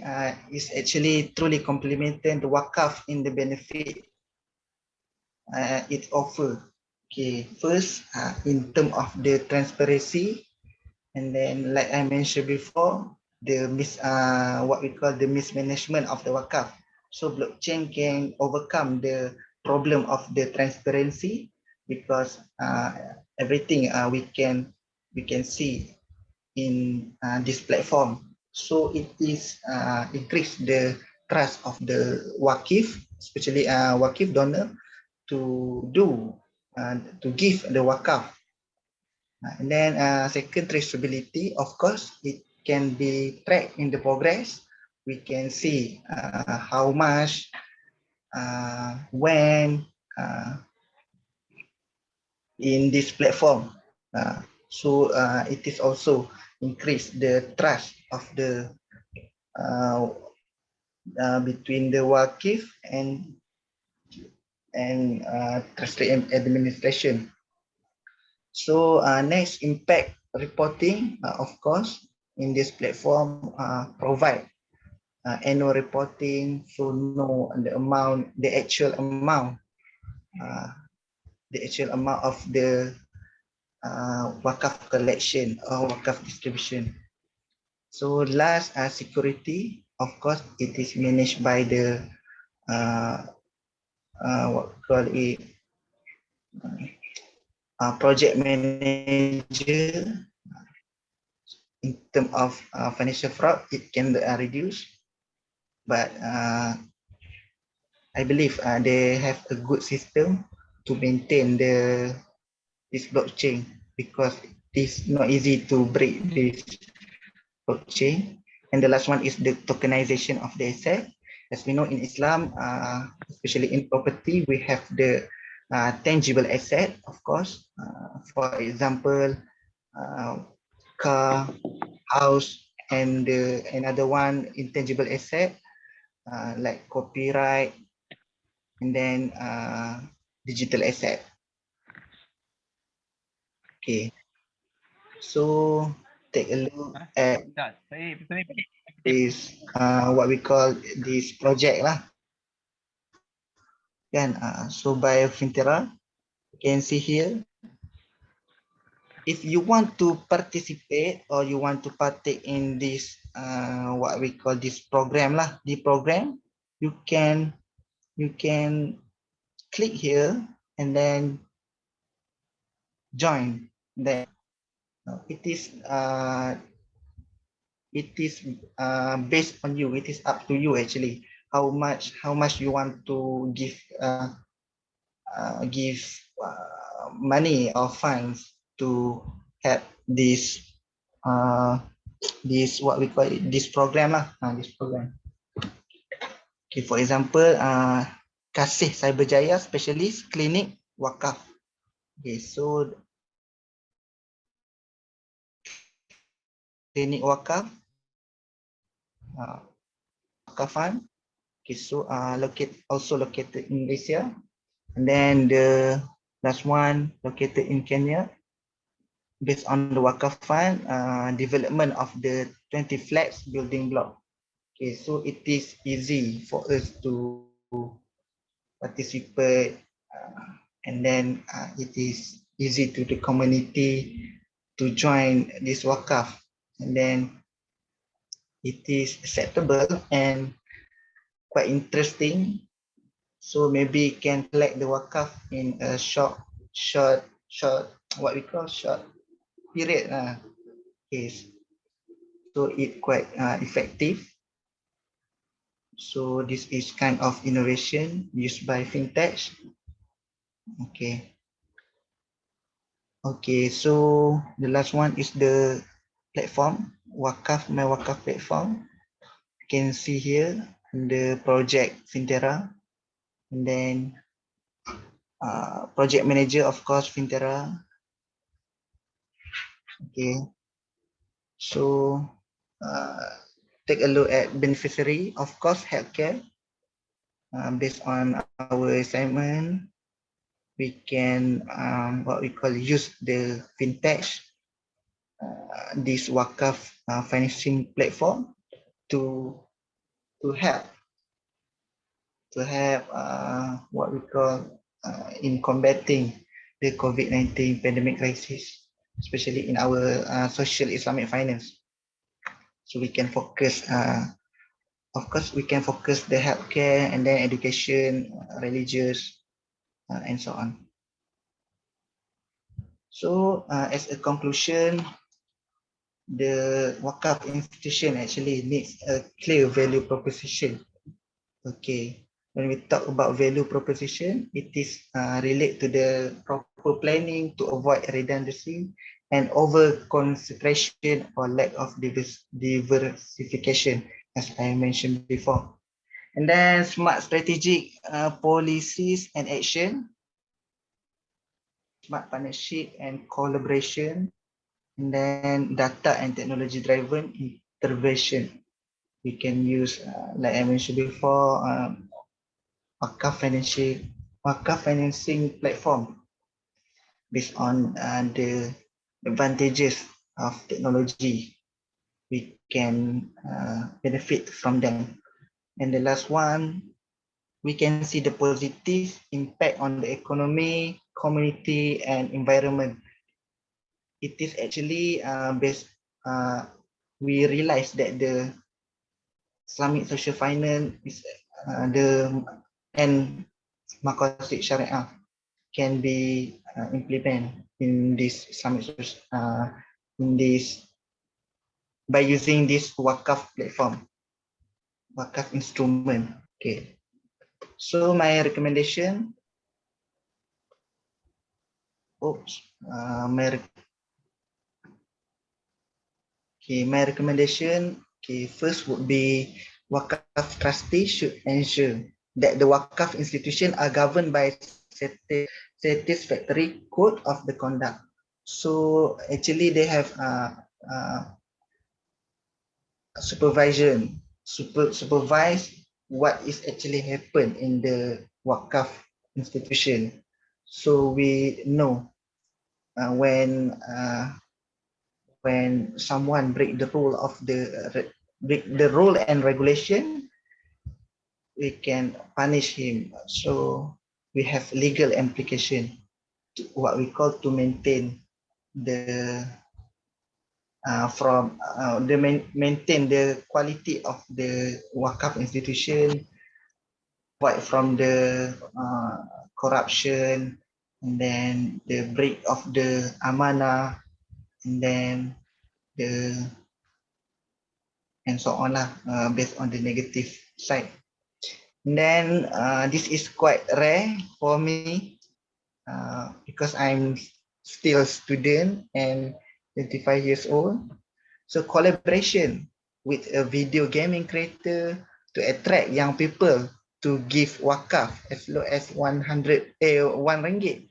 is actually truly complementing the Waqf in the benefit it offers. Okay, first in terms of the transparency, and then like I mentioned before, the what we call the mismanagement of the Waqf. So blockchain can overcome the problem of the transparency, because everything we can see in this platform. So it is increase the trust of the Waqif, especially Waqif donor, to give the Waqf. And then second, traceability. Of course, it can be tracked in the progress. We can see how much, when, in this platform. So it is also increase the trust of the between the Waqf and trustee administration. So next, impact reporting, of course, in this platform provide annual reporting, so know the amount, the actual amount of the Waqf collection or Waqf distribution. So last, security, of course, it is managed by the what we call it, project manager. In terms of financial fraud, it can reduce, but I believe they have a good system to maintain this blockchain, because it's not easy to break this blockchain. And the last one is the tokenization of the asset. As we know in Islam, especially in property, we have the tangible asset, of course. For example, car, house, and another one intangible asset like copyright, and then digital asset. Okay, so take a look at this what we call this project lah. Kan? So by Fintera, you can see here. If you want to participate or you want to partake in this what we call this program lah, the program, you can click here and then join. Then it is based on you. It is up to you actually how much you want to give money or funds to help this this what we call it, this program lah, this program. Okay, for example, Kasih Cyberjaya Specialist Clinic Waqaf. Okay, so Clinic Waqaf, Waqafan. Okay, so located in Malaysia, and then the last one located in Kenya. Based on the Waqaf Fund, development of the 20 flats building block. Okay, so it is easy for us to participate, and then it is easy to the community to join this Waqaf, and then it is acceptable and quite interesting. So maybe can collect the Waqaf in a short what we call short period. Yes. So it quite effective. So this is kind of innovation used by fintech. Okay. Okay, so the last one is the platform, Waqaf, my Waqaf platform. You can see here the project Fintera, and then project manager, of course, Fintera. Okay, so take a look at beneficiary, of course, healthcare. Based on our assignment, we can what we call use the fintech, this Waqaf financing platform to help what we call in combating the COVID-19 pandemic crisis, especially in our social Islamic finance. So we can focus, of course, we can focus the healthcare and then education, religious, and so on. So as a conclusion, the Waqaf institution actually needs a clear value proposition. Okay, when we talk about value proposition, it is relate to the proper planning to avoid redundancy and over concentration or lack of diversification, as I mentioned before. And then smart strategic policies and action. smart partnership and collaboration, and then data and technology driven intervention. We can use, like I mentioned before, Waqf financing platform based on the advantages of technology. We can benefit from them. And the last one, we can see the positive impact on the economy, community, and environment. It is actually based, we realize that the Islamic social finance is and Maqasid Syariah can be implemented in this in this by using this Waqf platform, Waqf instrument. Okay. So my recommendation, my recommendation, first would be Waqf trustees should ensure that the Waqf institution are governed by satisfactory code of the conduct. So actually they have supervise what is actually happened in the Waqf institution. So we know when someone break the rule and regulation, we can punish him. So we have legal implication, what we call to maintain the maintain the quality of the Waqf institution, avoid from the corruption, and then the break of the amanah, and then and so on lah, based on the negative side. And then this is quite rare for me because I'm still a student and 25 years old. So collaboration with a video gaming creator to attract young people to give Waqf as low as 1 ringgit.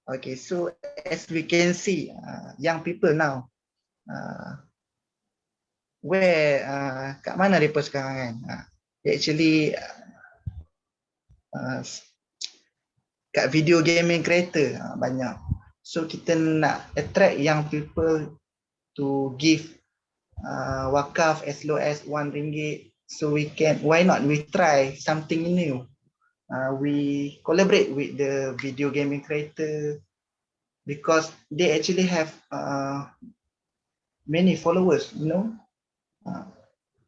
Okay, so as we can see, young people now, where kat mana mereka sekarang kan? They actually kat video gaming creator banyak. So kita nak attract young people to give Waqf as low as 1 ringgit. So we can, why not we try something new? We collaborate with the video gaming creator because they actually have many followers, you know.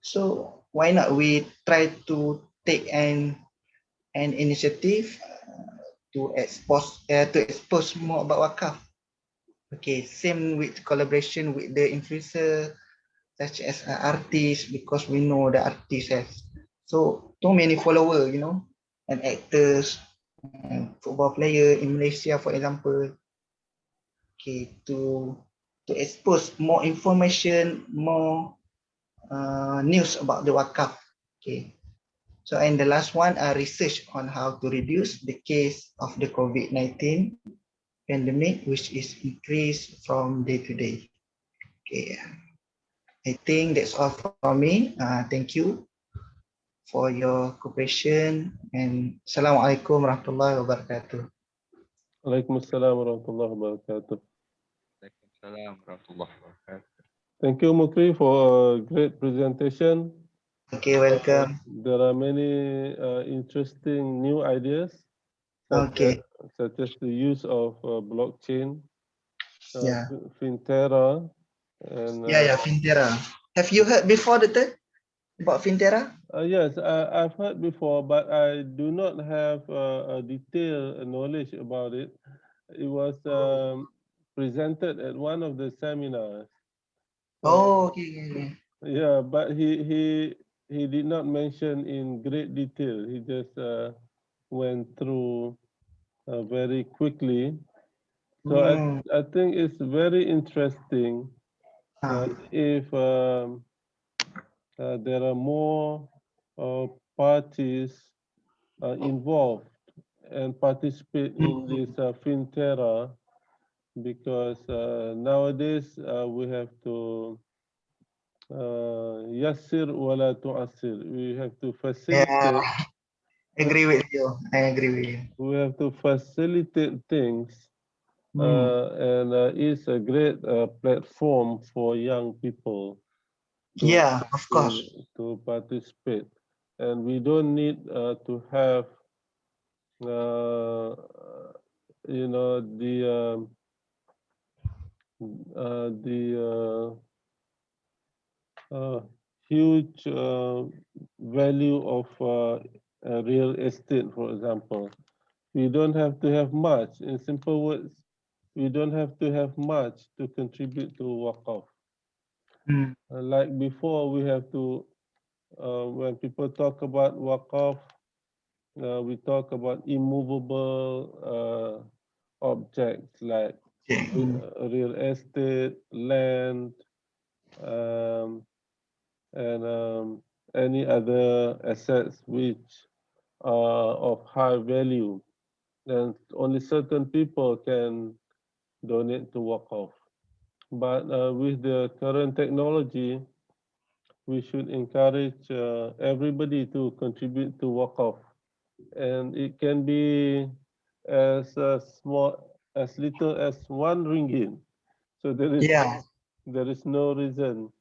So why not we try to take an initiative to expose more about Waqf. Okay, same with collaboration with the influencer such as artists, because we know the artists have so many followers, you know, and actors, and football player in Malaysia, for example. Okay, to expose more information, more news about the Waqf. Okay. So, and the last one, research on how to reduce the case of the COVID-19 pandemic, which is increased from day to day. Okay, I think that's all from me. Thank you for your cooperation, and Assalamualaikum warahmatullahi wabarakatuh. Waalaikumsalam warahmatullahi wabarakatuh. Waalaikumsalam warahmatullahi wabarakatuh. Thank you, Mukri, for a great presentation. Okay, welcome. There are many interesting new ideas, such as the use of blockchain, Yeah. Fintera, and Fintera. Have you heard before about Fintera? yes, I've heard before, but I do not have a detailed knowledge about it. It was presented at one of the seminars. Okay. Yeah, but he did not mention in great detail. He just went through very quickly. So I think it's very interesting if there are more parties involved and participate in this Fintera because nowadays we have to yassir wala tu'assir. We have to Yeah, facilitate. agree with you. I agree with you. We have to facilitate things, Hmm. and it's a great platform for young people to Yeah, of course. participate, and we don't need to have uh, the huge value of real estate, for example. We don't have to have much. In simple words, we don't have to have much to contribute to Waqf. Hmm. Like before, we have to, when people talk about Waqf, we talk about immovable objects like Okay. Hmm. real estate, land, um, and any other assets which are of high value. And only certain people can donate to Waqf. But with the current technology, we should encourage everybody to contribute to Waqf. And it can be as small, as little as ₹1. So Yeah. there is no reason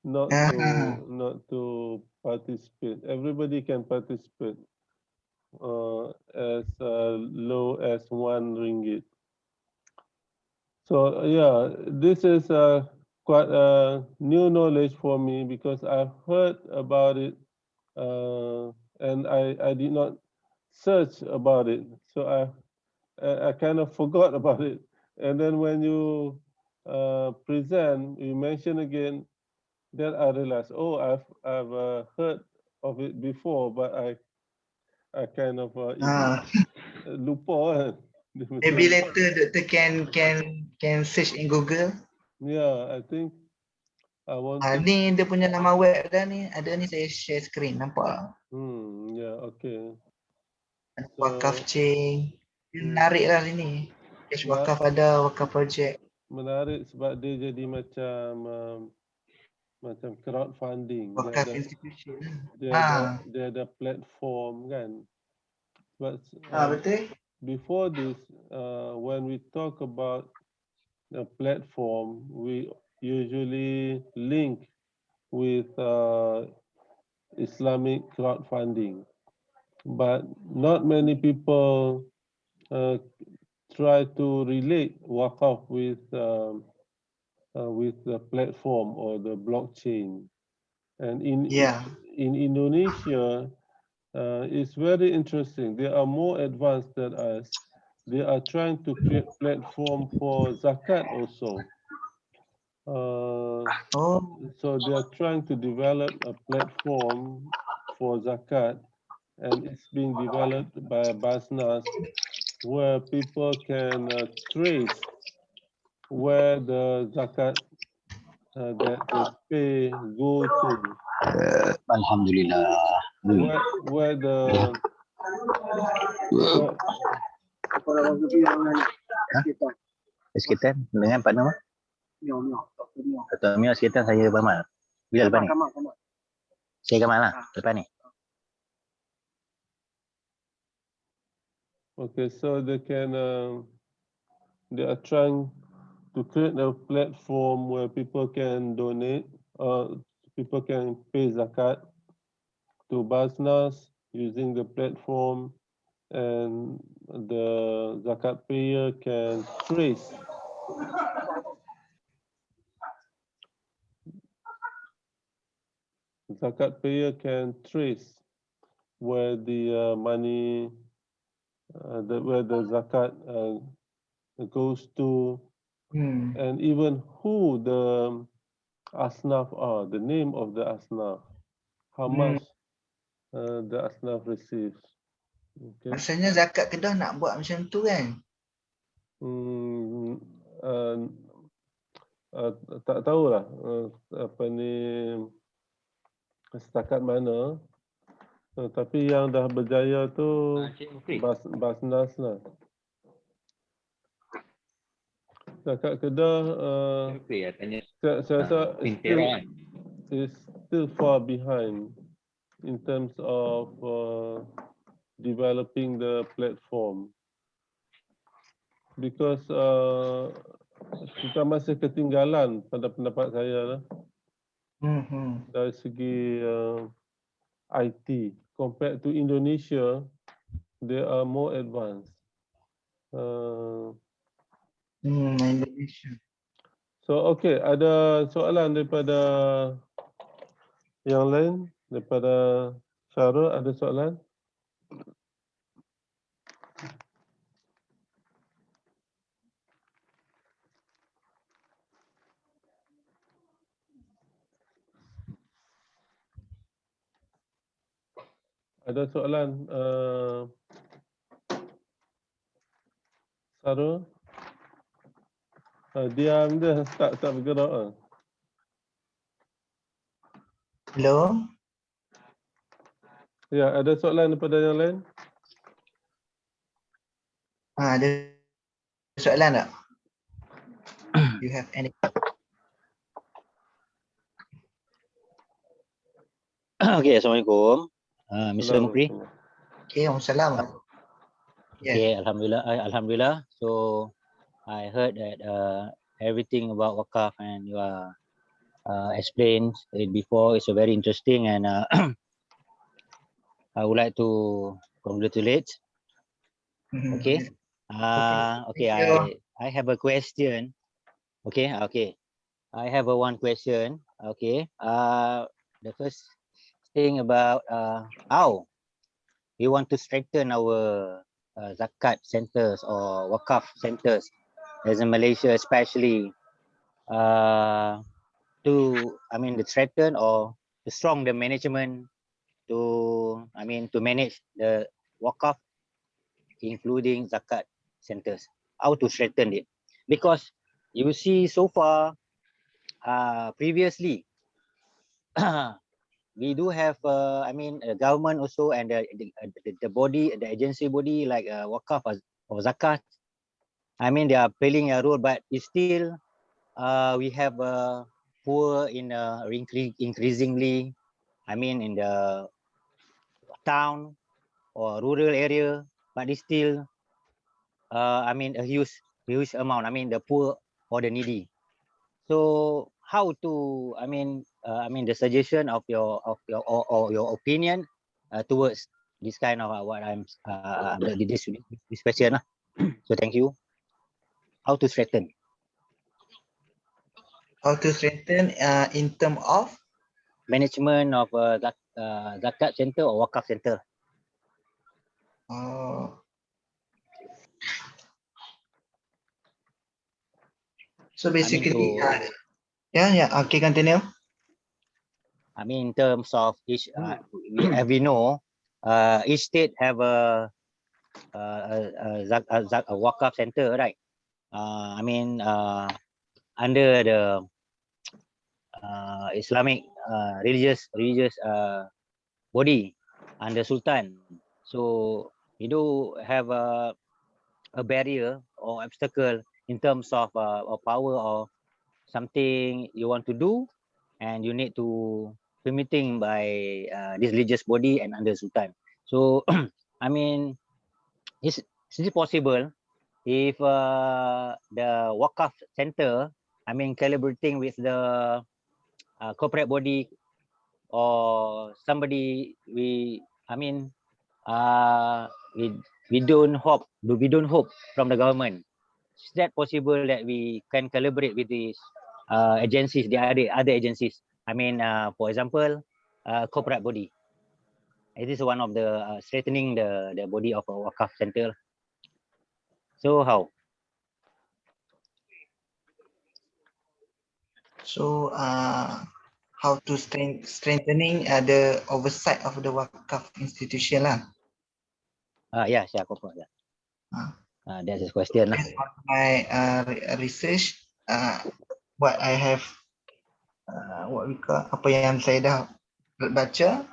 Uh-huh. not to participate. Everybody can participate as low as ₹1. So yeah, this is quite new knowledge for me because I've heard about it and I did not search about it. So I kind of forgot about it. And then when you present, you mention again, then I realized, oh, I've heard of it before, but I kind of Uh, lupa kan. Dia maybe macam, later doctor can search in Google. yeah, I think I want to. Ni dia punya nama web dah ni. Ada ni saya share screen. Nampak? Yeah, okay. Ada Wakaf So, chain. Dia hmm, menarik lah sini. Cash ma- wakaf ada, wakaf project. menarik sebab dia jadi macam crowdfunding. Wakaf institution. Ha. Dia ada platform kan. But Betul? before this, when we talk about a platform, we usually link with Islamic crowdfunding. But not many people try to relate Waqf with the platform or the blockchain. And Yeah. in Indonesia, it's very interesting. They are more advanced than us. They are trying to create platform for Zakat also. Oh. So they are trying to develop a platform for Zakat, and it's being developed by Basnas, where people can trace where the Zakat that they pay go to, Alhamdulillah. where the where, Sekitar dengan Pak Nama? Dr. Mio sekitar saya Kamal. Bila lepas ni? Saya Kamal lah lepas ni. okay, so they are trying to create a platform where people can donate, people can pay zakat to Basnas using the platform, and the zakat payer can trace where the money, where the zakat goes to, Hmm. and even who the asnaf are, the name of the asnaf, how Hmm. much the asnaf receives. Okay. Rasanya zakat Kedah nak buat macam tu kan? Hmm, tak tahulah apa ni setakat mana, tapi yang dah berjaya tu Basnas lah. Zakat Kedah, Apa ya tanya saya rasa Pintera kan? is still far behind in terms of developing the platform because kita masih ketinggalan pada pendapat saya lah, dari segi IT compared to Indonesia, they are more advanced. Indonesia. So okay, ada soalan daripada yang lain, daripada Syarul ada soalan? Ada soalan Syarul? Diam dia, tak bergerak. Hello. Ya, ada soalan daripada yang lain? Ada soalan tak? You have any? Okay, Assalamualaikum. Mr. Mukri. Okay, Waalaikumsalam. Okay, Alhamdulillah. So I heard that everything about Waqf and you are explained it before. It's very interesting, and I would like to congratulate. Okay. Okay. I have a question. Okay. I have one question. Okay. The first thing about how we want to strengthen our Zakat centers or Waqf centers, as in Malaysia, especially to strengthen or to strong the management to manage the Waqf, including Zakat centers. How to strengthen it? Because you see, so far, previously, we do have, government also, and the body, the agency body like Waqf or Zakat. They are playing a role, but it's still we have poor in increasingly. In the town or rural area, but it's still a huge amount. The poor or the needy. So how to the suggestion of your or your opinion towards this kind of what I'm this question. So thank you. How to strengthen? How to strengthen in terms of Management of Zakat center or Waqf center. So basically, okay, continue. In terms of each, we know, each state have a Waqf center, right? Under the Islamic religious body under Sultan. So we do have a barrier or obstacle in terms of power or something you want to do, and you need to permitting by this religious body and under Sultan. So is it possible if the Waqf center, collaborating with the corporate body or somebody we don't hope from the government? Is that possible that we can collaborate with these agencies, the other agencies? For example, corporate body. It is one of the strengthening the body of a Waqf center. So how? So how to strengthening the oversight of the Waqf institution lah. Yeah, corporate. That's his question. Based on my research, what I have, what we call, apa yang saya dah baca,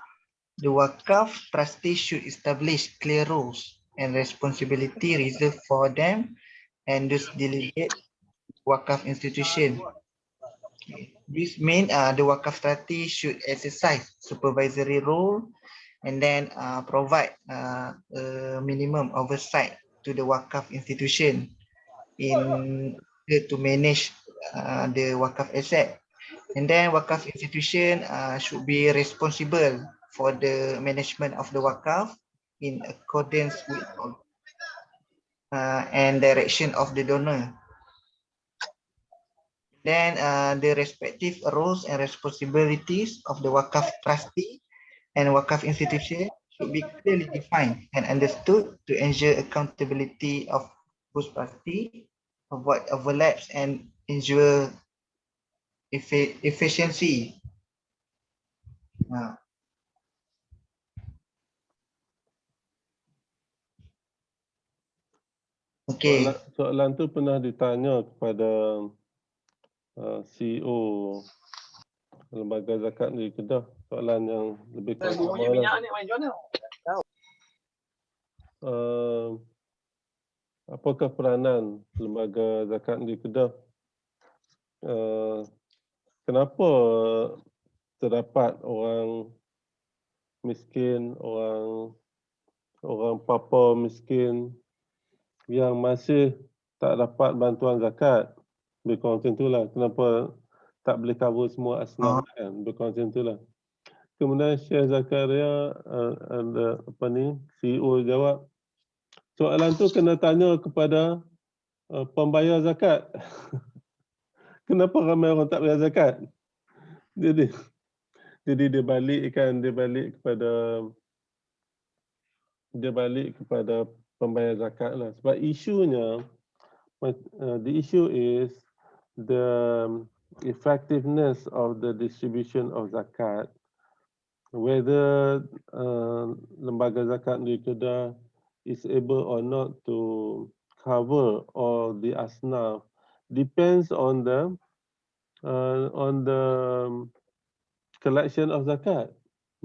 the Waqf trustee should establish clear rules and responsibility reserved for them, and those delegate Waqf institution. Okay. This means the Waqf trustee should exercise supervisory role and then provide a minimum oversight to the Waqf institution in order to manage the Waqf asset. And then Waqf institution should be responsible for the management of the Waqf in accordance with and direction of the donor. Then the respective roles and responsibilities of the Waqf trustee and Waqf institution should be clearly defined and understood to ensure accountability of both parties, avoid overlaps and ensure efficiency. Okay. Soalan tu pernah ditanya kepada CEO lembaga zakat di Kedah. Soalan yang lebih kurang sama lah. Apakah peranan lembaga zakat di Kedah? Kenapa terdapat orang miskin, orang papa miskin yang masih tak dapat bantuan zakat? Lebih kurang macam itulah. Kenapa tak boleh cover semua asnaf kan? Lebih kurang macam itulah. Kemudian Syekh Zakaria CEO jawab, soalan tu kena tanya kepada pembayar zakat. Kenapa ramai orang tak bayar zakat? Jadi dia balik kepada pembayar zakat lah. Sebab isunya, the issue is the effectiveness of the distribution of zakat. Whether lembaga zakat di Kedah is able or not to cover all the asnaf depends on the collection of zakat,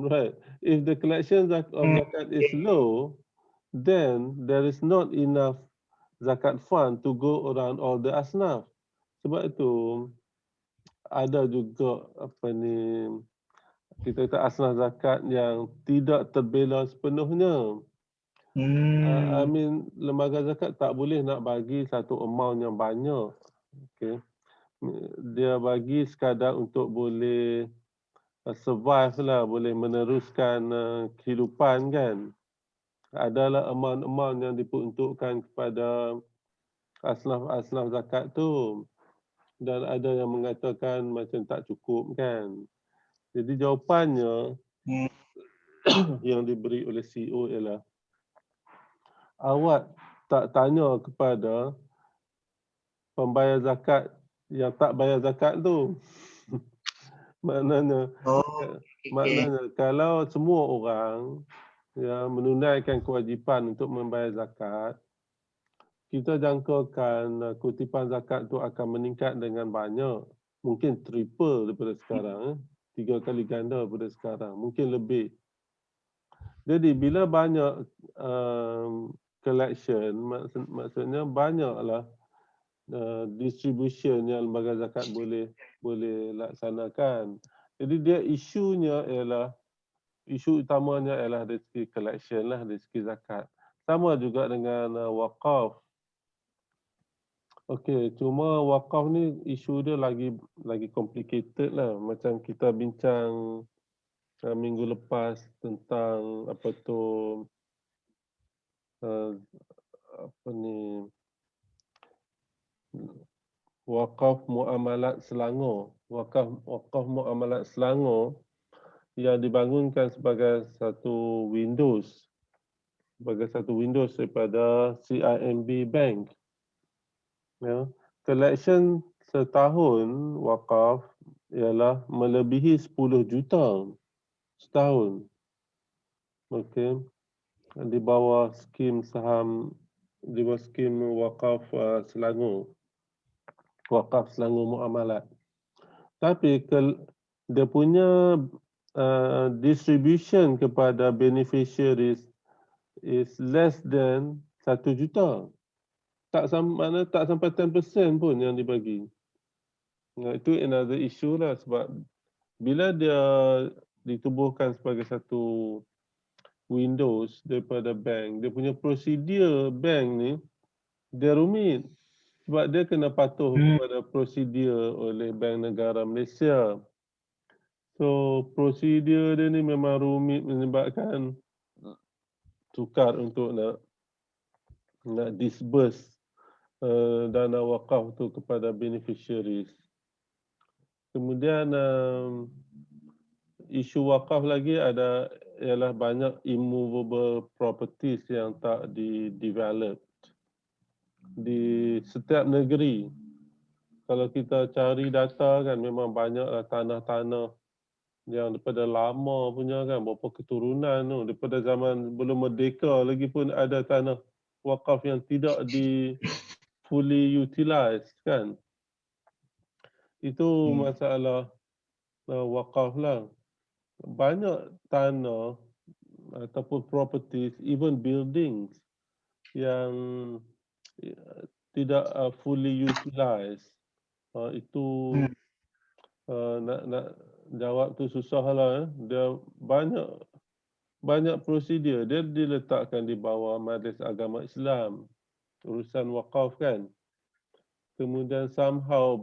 right? If the collection of zakat is low, then there is not enough zakat fund to go around all the asnaf. Sebab itu ada juga kita kata asnaf zakat yang tidak terbela sepenuhnya. I mean, lembaga zakat tak boleh nak bagi satu amount yang banyak. Okay. Dia bagi sekadar untuk boleh survive lah, boleh meneruskan kehidupan kan. Adalah amount-amount yang diperuntukkan kepada asnaf-asnaf zakat tu. Dan ada yang mengatakan macam tak cukup kan. Jadi jawapannya yang diberi oleh CEO ialah, awak tak tanya kepada pembayar zakat yang tak bayar zakat tu. Maknanya kalau semua orang yang menunaikan kewajipan untuk membayar zakat, kita jangkakan kutipan zakat tu akan meningkat dengan banyak. Mungkin triple daripada sekarang, 3 kali ganda daripada sekarang, mungkin lebih. Jadi bila banyak collection, maksudnya banyaklah distribution yang lembaga zakat boleh laksanakan. Jadi dia isu utamanya ialah dari segi collection lah, dari segi zakat. Sama juga dengan waqaf. Okey, cuma waqaf ni isu dia lagi complicated lah. Macam kita bincang minggu lepas tentang Waqaf Muamalat Selangor. Waqaf Muamalat Selangor yang dibangunkan sebagai satu Windows daripada CIMB Bank. Ya. Collection setahun waqaf ialah melebihi 10 juta setahun. Okey. Di bawah skim Waqaf Selangor. Waqaf Selangor Muamalat. Tapi dia punya distribution kepada beneficiaries is less than 1 juta. Mana tak sampai 10% pun yang dibagi. Nah, itu another issue lah, sebab bila dia ditubuhkan sebagai satu Windows daripada bank, dia punya prosedur bank ni dia rumit, sebab dia kena patuh kepada prosedur oleh Bank Negara Malaysia. So prosedur dia ni memang rumit, menyebabkan sukar untuk nak disburse dana wakaf tu kepada beneficiaries. Kemudian isu wakaf lagi ada ialah banyak immovable properties yang tak di-develop di setiap negeri. Kalau kita cari data kan, memang banyaklah tanah-tanah yang daripada lama punya kan, berapa keturunan tu, daripada zaman belum merdeka lagi pun ada tanah wakaf yang tidak di fully utilized kan. Itu masalah wakaf lah. Banyak tanah ataupun properties, even buildings yang tidak fully utilized. Itu nak jawab tu susah lah. Dia banyak prosedur. Dia diletakkan di bawah Majlis Agama Islam, urusan wakaf kan. Kemudian somehow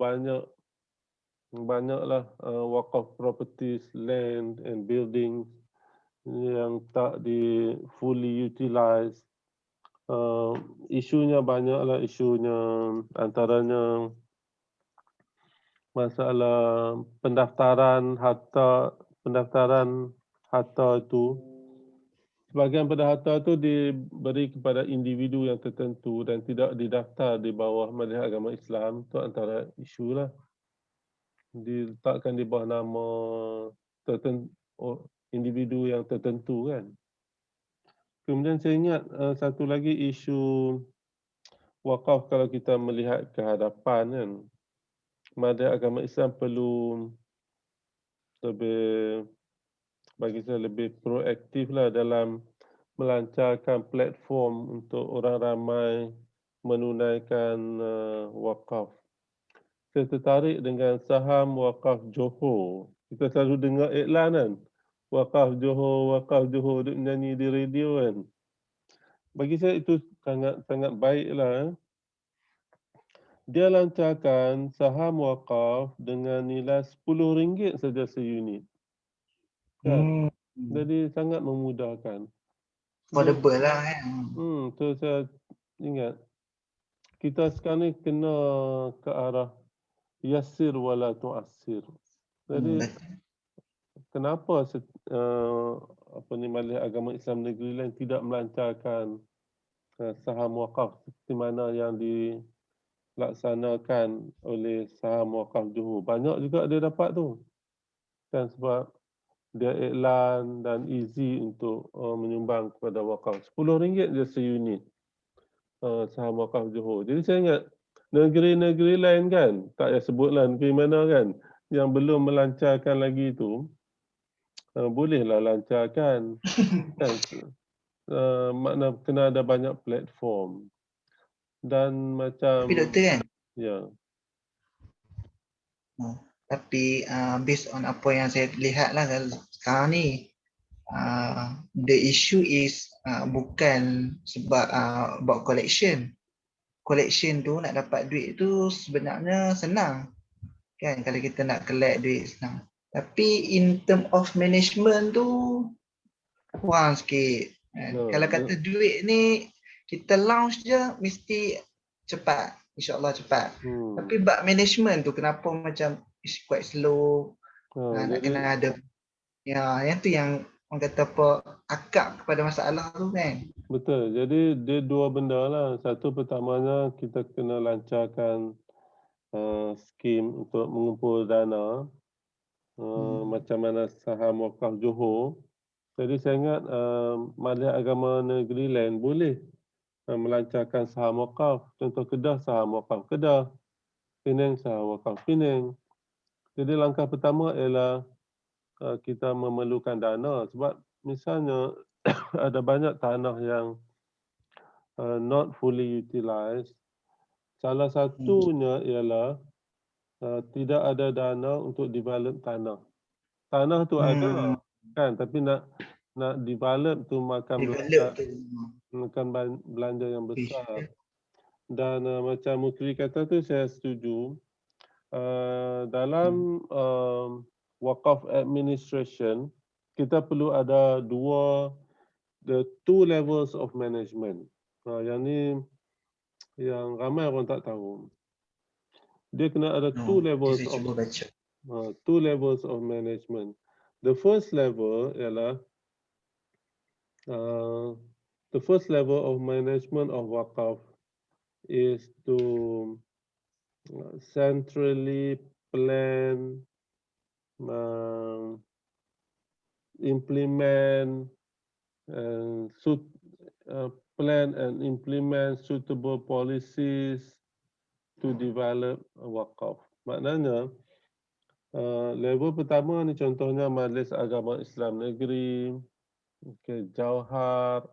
banyaklah wakaf properties, land and buildings yang tak di fully utilized. Isunya banyaklah, isunya antaranya masalah pendaftaran harta itu. Sebahagian pada harta itu diberi kepada individu yang tertentu dan tidak didaftar di bawah Majlis Agama Islam. Itu antara isu lah. Diletakkan di bawah nama tertentu, individu yang tertentu kan. Kemudian saya ingat satu lagi isu wakaf, kalau kita melihat ke hadapan kan, Majlis Agama Islam perlu bagi saya lebih proaktif lah dalam melancarkan platform untuk orang ramai menunaikan wakaf. Saya tertarik dengan saham wakaf Johor. Kita selalu dengar iklan kan, wakaf Johor, duk nyanyi di radio kan. Bagi saya itu sangat baiklah. Dia lancarkan saham wakaf dengan nilai RM10 saja seunit. Kan? Jadi sangat memudahkan. Affordable lah kan. Tu saya ingat. Kita sekarang ni kena ke arah yasir wala tu'assir. Jadi kenapa Majlis Agama Islam Negeri lain tidak melancarkan saham wakaf seperti mana yang dilaksanakan oleh saham wakaf Johor? Banyak juga dia dapat tu. Kan, sebab dia iklan dan easy untuk menyumbang kepada wakaf. RM10 je seunit saham wakaf Johor. Jadi saya ingat negeri-negeri lain kan, tak payah sebutlah negeri mana kan, yang belum melancarkan lagi tu, bolehlah lancarkan. Kan? Makna kena ada banyak platform. Dan macam... Tapi doktor kan, Ya. tapi based on apa yang saya lihat lah sekarang ni, the issue is bukan sebab about collection. Collection tu, nak dapat duit tu sebenarnya senang kan, kalau kita nak collect duit senang. Tapi in term of management tu kurang sikit kan. Kalau kata duit ni kita launch je mesti cepat, insyaAllah cepat. Tapi bab management tu kenapa macam is quite slow. Nak kena ada yang tu yang orang kata apa, akar kepada masalah tu kan. Betul. Jadi dia dua benda lah. Satu, pertamanya kita kena lancarkan skim untuk mengumpul dana, macam mana saham wakaf Johor. Jadi saya ingat Majlis Agama Negeri lain boleh melancarkan saham wakaf. Contoh Kedah, saham wakaf Kedah. Penang, saham wakaf Penang. Jadi langkah pertama ialah kita memerlukan dana, sebab misalnya ada banyak tanah yang not fully utilized, Salah satunya ialah tidak ada dana untuk develop tanah. Tanah tu ada kan, tapi nak develop tu makan Develop belanja yang tu. besar. Dan macam Mukri kata tu saya setuju. Dalam Waqf administration kita perlu ada the two levels of management. Yang ni yang ramai orang tak tahu. Dia kena ada two levels Saya of cuba baca. two levels of management. The first level ialah the first level of management of Waqf is to centrally plan, implement, and plan and implement suitable policies to develop a Waqf. Maknanya level pertama ni contohnya Majlis Agama Islam Negeri, Jauhar.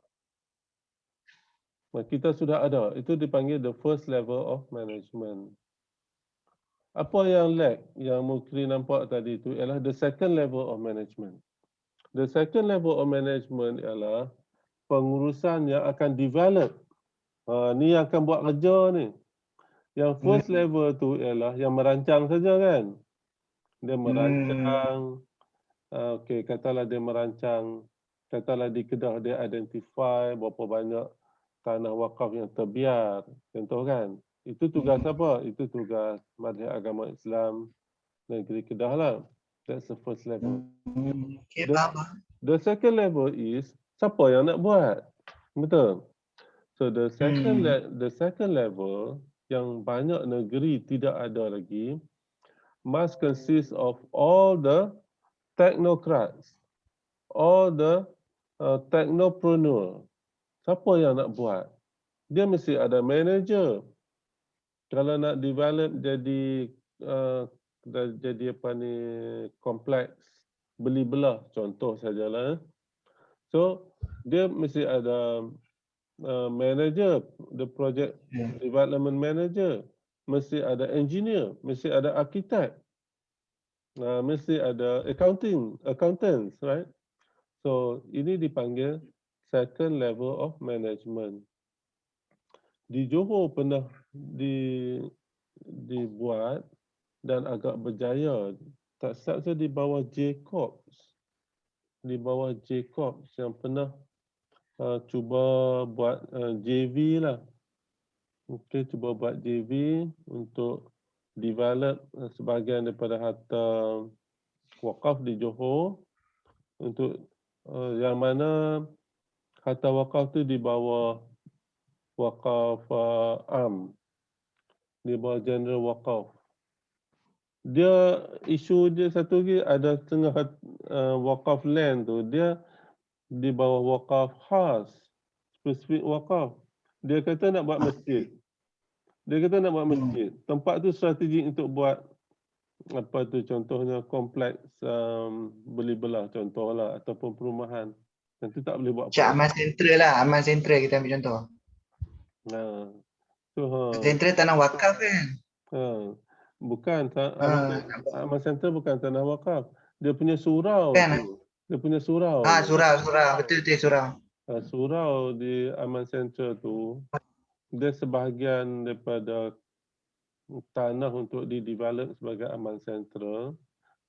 Kita sudah ada, itu dipanggil the first level of management. Apa yang lag, yang Mukri nampak tadi itu ialah the second level of management. The second level of management ialah pengurusan yang akan develop. Ni yang akan buat kerja ni. Yang first level tu ialah yang merancang saja kan. Dia merancang, katalah dia merancang, katalah di Kedah dia identify berapa banyak tanah wakaf yang terbiar. Contoh kan. Itu tugas apa? Itu tugas Majlis Agama Islam Negeri Kedah lah. That's the first level. Okay, faham. The second level is siapa yang nak buat? Betul. So the second level yang banyak negeri tidak ada lagi must consist of all the technocrats, all the technopreneur. Siapa yang nak buat? Dia mesti ada manager. Kalau nak develop jadi apa ni kompleks beli belah contoh sajalah. So dia mesti ada manager, the project development manager, mesti ada engineer, mesti ada architect, mesti ada accountants, right? So ini dipanggil second level of management. Di Johor pernah dibuat dan agak berjaya. Tak silap saya di bawah Jacob. Di bawah Jacob yang pernah cuba buat JV lah. Okey, cuba buat JV untuk develop sebahagian daripada harta wakaf di Johor untuk yang mana harta wakaf tu di bawah wakaf am, di bawah general wakaf. Dia isu dia satu lagi ada setengah wakaf land tu dia di bawah wakaf khas, spesifik wakaf. Dia kata nak buat masjid. Tempat tu strategik untuk buat apa tu contohnya kompleks beli belah contohlah ataupun perumahan. Nanti tak boleh buat apa. Aman Sentral lah, Aman Sentral kita ambil contoh. Sentral tanah wakaf kan? Bukan, Aman Center bukan tanah wakaf. Dia punya surau Kan? tu. Dia punya surau. Surau. Betul surau. Surau di Aman Center tu, dia sebahagian daripada tanah untuk di-develop sebagai Aman Center.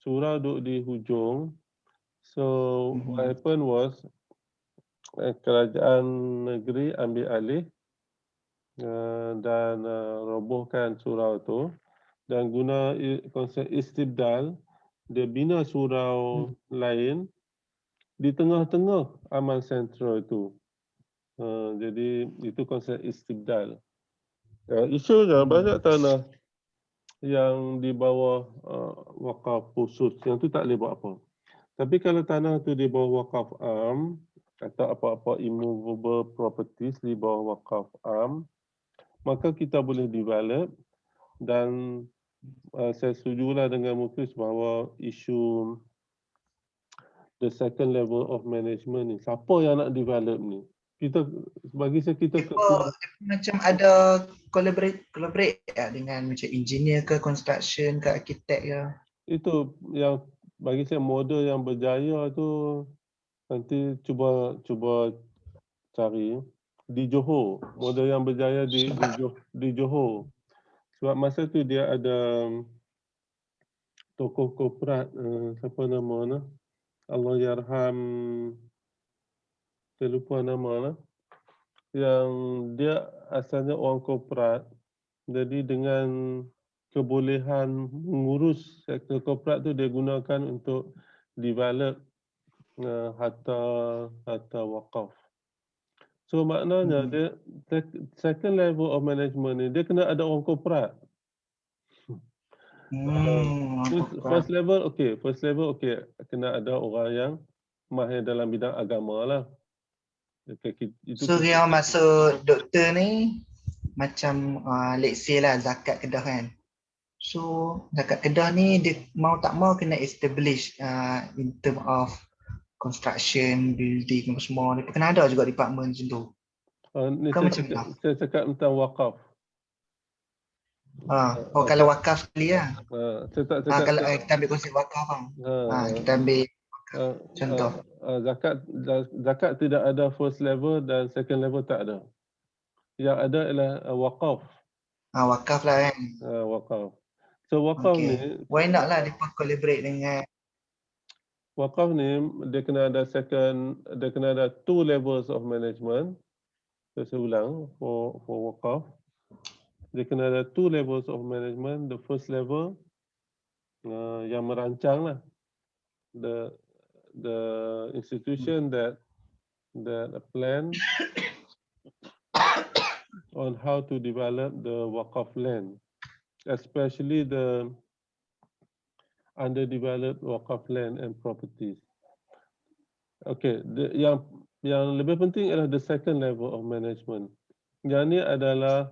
Surau duduk di hujung. So, what happened was, kerajaan negeri ambil alih dan robohkan surau tu dan guna konsep istibdal, dia bina surau lain di tengah-tengah Aman Sentral itu. Jadi itu konsep istibdal. Isunya banyak tanah yang di bawah wakaf khusus yang tu tak boleh buat apa. Tapi kalau tanah tu di bawah wakaf am atau apa-apa immovable properties di bawah wakaf am, maka kita boleh develop. Dan saya setujulah dengan Muklis bahawa isu the second level of management ni, siapa yang nak develop ni? kita bagi saya kita Depa macam ada collaborate dengan macam engineer ke, construction ke, arkitek ke. itu yang bagi saya model yang berjaya tu nanti cuba cari di Johor, model yang berjaya di Johor. Sebab masa tu dia ada tokoh korporat siapa nama lah, Allahyarham, saya lupa nama lah, yang dia asalnya orang korporat, jadi dengan kebolehan mengurus sektor korporat tu dia gunakan untuk develop harta wakaf. So maknanya dia second level of management ni dia kena ada orang korporat. First level okay, kena ada orang yang mahir dalam bidang agama lah. Itu So yang masuk doktor ni macam let's say lah zakat Kedah kan. So zakat Kedah ni dia mau tak mau kena establish in term of construction, building semua. Dia kena ada juga department macam tu. ni Bukan macam tu. saya cakap tentang wakaf. Kalau wakaf sekali lah. Saya tak cakap Kalau kita ambil konsep wakaf kan. Kita ambil contoh. Zakat tidak ada first level dan second level tak ada. Yang ada ialah wakaf. Wakaf lah kan. Wakaf. So wakaf ni, Why not lah dia collaborate dengan wakaf ni dia kena ada two levels of management. Saya ulang for wakaf. Dia kena ada two levels of management. The first level yang merancang lah, the institution that plan on how to develop the wakaf land, especially the underdeveloped wakaf land and properties. Okay, yang lebih penting adalah the second level of management. Yang ni adalah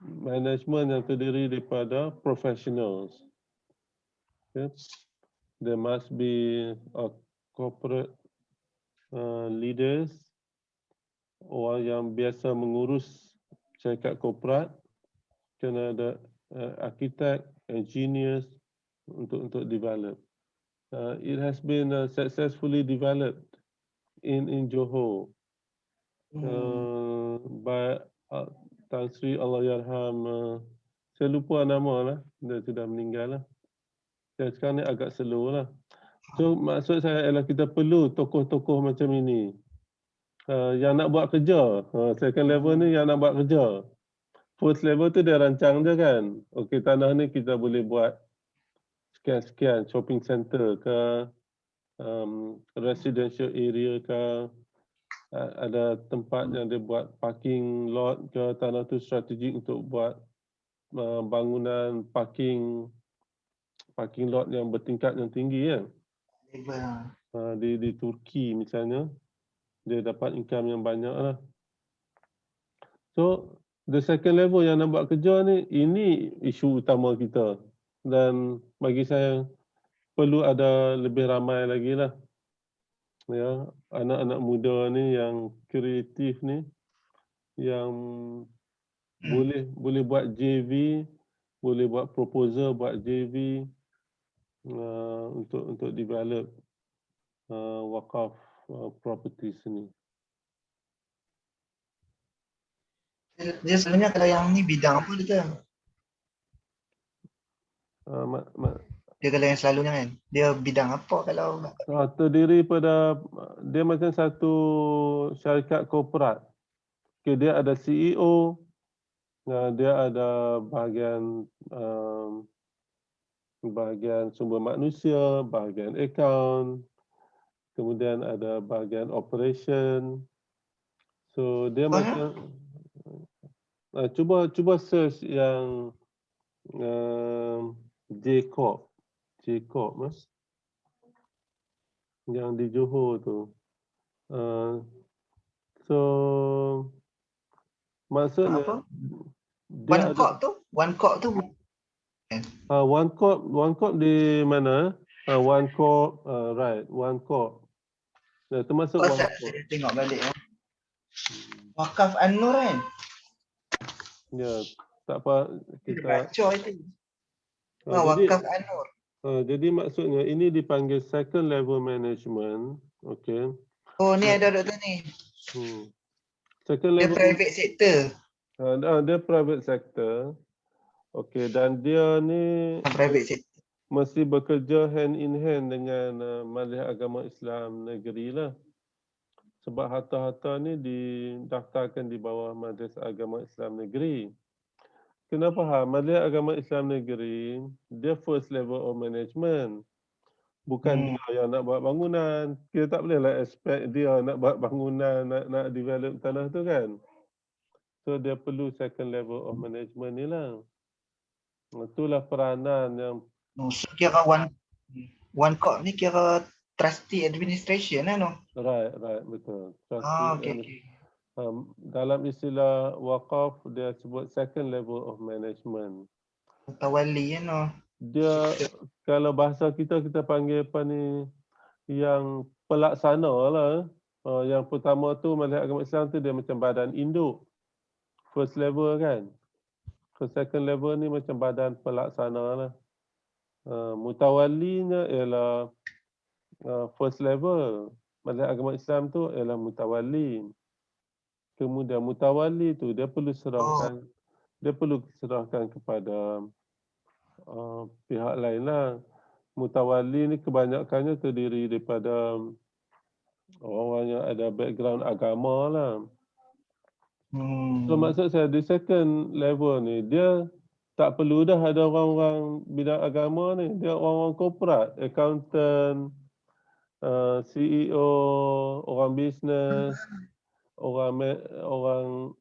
management yang terdiri daripada professionals. Okay. There must be corporate leaders, orang yang biasa mengurus syarikat korporat, kena ada arkitek, engineers untuk develop. It has been successfully developed in Johor by Tan Sri Allahyarham, saya lupa nama lah, dia sudah meninggal lah. Sekarang ni agak slow lah. So maksud saya ialah kita perlu tokoh-tokoh macam ini yang nak buat kerja. Second level ni yang nak buat kerja. First level tu dia rancang je kan. Okey, tanah ni kita boleh buat sekian-sekian shopping center ke, residential area ke, ada tempat yang dia buat parking lot ke, tanah tu strategik untuk buat bangunan parking lot yang bertingkat yang tinggi kan. Di Turki misalnya, dia dapat income yang banyak lah. So the second level yang nak buat kerja ni, ini isu utama kita. Dan bagi saya perlu ada lebih ramai lagi lah. Ya, anak-anak muda ni yang kreatif ni, yang boleh buat JV, boleh buat proposal buat JV untuk develop wakaf properties ni. Dia sebenarnya kalau yang ni bidang apa dia? Dia kalau yang selalunya kan, dia bidang apa kalau? Terdiri pada, dia macam satu syarikat korporat. Okay, dia ada CEO, dia ada bahagian sumber manusia, bahagian account, kemudian ada bahagian operation. So dia macam cuba search yang J-Corp mas, yang di Johor tu. So maksudnya Apa? One Corp tu One Corp di mana? One Corp, right, One Corp. termasuk Ustaz, waqf. saya tengok balik. Waqaf An-Nur kan? Ya, tak apa Kita kita. baca itu. Ah, Waqaf An-Nur. jadi maksudnya ini dipanggil second level management, okey. Oh, ni ada doktor ni. Second Dia level private sector. dia private sector. Okey, dan dia ni Private sector. mesti bekerja hand in hand dengan Majlis Agama Islam Negeri lah. Sebab harta-harta ni didaftarkan di bawah Majlis Agama Islam Negeri. Kena faham, Majlis Agama Islam Negeri, dia first level of management. Bukan dia yang nak buat bangunan. Kita tak bolehlah expect dia nak buat bangunan, nak develop tanah tu kan. So dia perlu second level of management ni lah. Itulah peranan yang So kira one court ni kira trustee administration lah no? right, betul. Okay. Dalam istilah waqaf dia sebut second level of management. Mutawali no? Dia kalau bahasa kita panggil apa ni, yang pelaksana lah. Yang pertama tu Majlis Agama Islam tu dia macam badan induk. First level kan. Second level ni macam badan pelaksana lah. Mutawalinya ialah first level. Majlis Agama Islam tu ialah mutawali. Kemudian mutawali tu dia perlu serahkan kepada pihak lain lah. Mutawali ni kebanyakannya terdiri daripada orang yang ada background agama lah. So maksud saya di second level ni dia tak perlu dah ada orang-orang bidang agama ni. Dia orang-orang korporat, accountant, CEO, orang bisnes, orang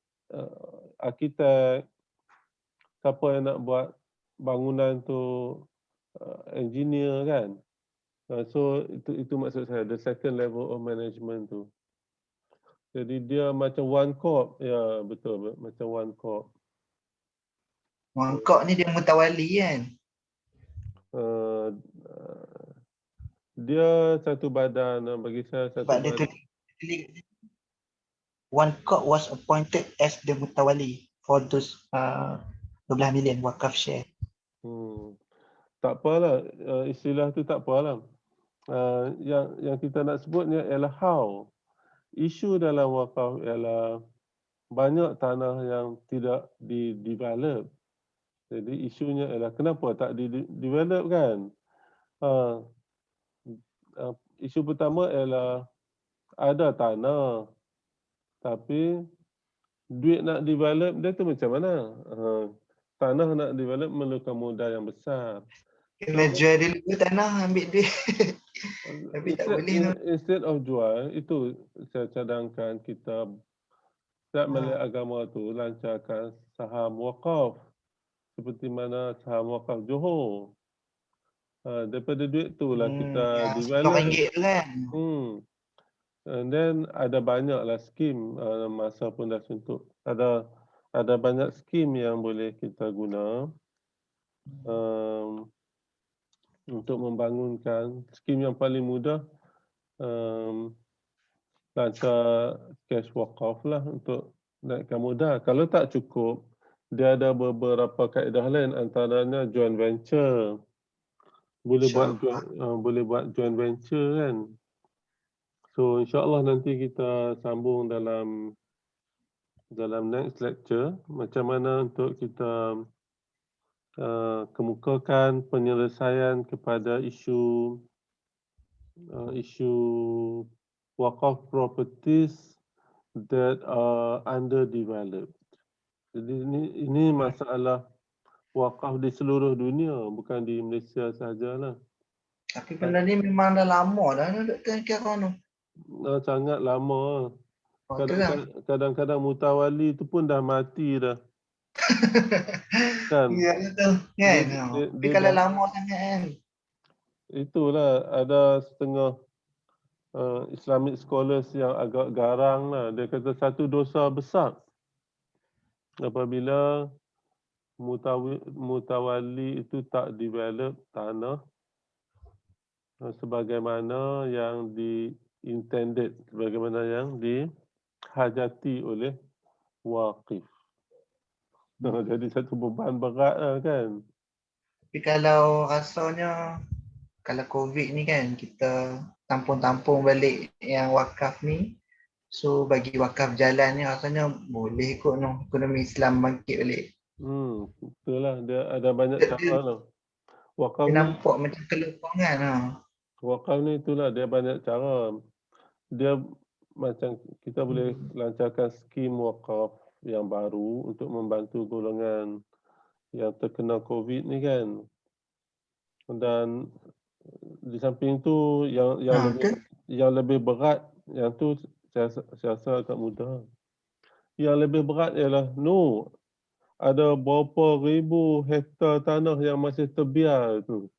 arkitek, siapa yang nak buat bangunan tu, engineer kan. So itu maksud saya, the second level of management tu. Jadi dia macam one corp, ya betul, macam one corp. One court ni dia mutawali kan? Dia satu badan, bagi saya satu Sebab dia badan. one court was appointed as the mutawali for those 12 million wakaf share. Tak apalah, istilah tu tak apalah. Yang kita nak sebutnya ialah how. Isu dalam wakaf ialah banyak tanah yang tidak di-develop. Jadi isunya ialah kenapa tak di-develop kan? Isu pertama ialah ada tanah tapi duit nak develop dia tu macam mana? Tanah nak develop memerlukan modal yang besar. Kena jual dulu tanah, ambil duit. Tapi tak boleh no. Instead of jual, itu saya cadangkan kita setiap Majlis Agama tu lancarkan saham wakaf. Seperti mana saham wakaf Johor. Daripada duit tu lah kita develop. RM10 tu kan? And then ada banyaklah skim, masa pun dah suntuk. Ada banyak skim yang boleh kita guna untuk membangunkan. Skim yang paling mudah lancar cash wakaf lah untuk naikkan modal. Kalau tak cukup, dia ada beberapa kaedah lain, antaranya joint venture. Boleh buat joint venture kan. So insya-Allah nanti kita sambung dalam next lecture macam mana untuk kita kemukakan penyelesaian kepada isu wakaf properties that are underdeveloped. Jadi ini masalah wakaf di seluruh dunia, bukan di Malaysia sahajalah. Tapi benda ni memang dah lama dah doktor kira no. Sangat lama. Kadang-kadang mutawali tu pun dah mati dah. Kan? Ya betul. Kan? Tapi kalau lama sangat kan. Itulah ada setengah Islamic scholars yang agak garang lah. Dia kata satu dosa besar apabila mutawali itu tak develop tanah sebagaimana yang intended sebagaimana yang dihajati oleh waqif. Jadi satu beban berat lah kan. Tapi kalau rasanya kalau COVID ni kan kita tampung-tampung balik yang wakaf ni, so bagi wakaf jalan ni rasanya boleh kot no ekonomi Islam bangkit balik. Betul lah, dia ada banyak cara lah. Wakaf Dia ni, nampak macam kelompongan ha. wakaf ni itulah dia banyak cara. Dia macam kita boleh lancarkan skim wakaf yang baru untuk membantu golongan yang terkena COVID ni kan. Dan di samping tu Betul. yang lebih berat, yang tu saya rasa agak mudah. Yang lebih berat ialah ada berapa ribu hektar tanah yang masih terbiar tu.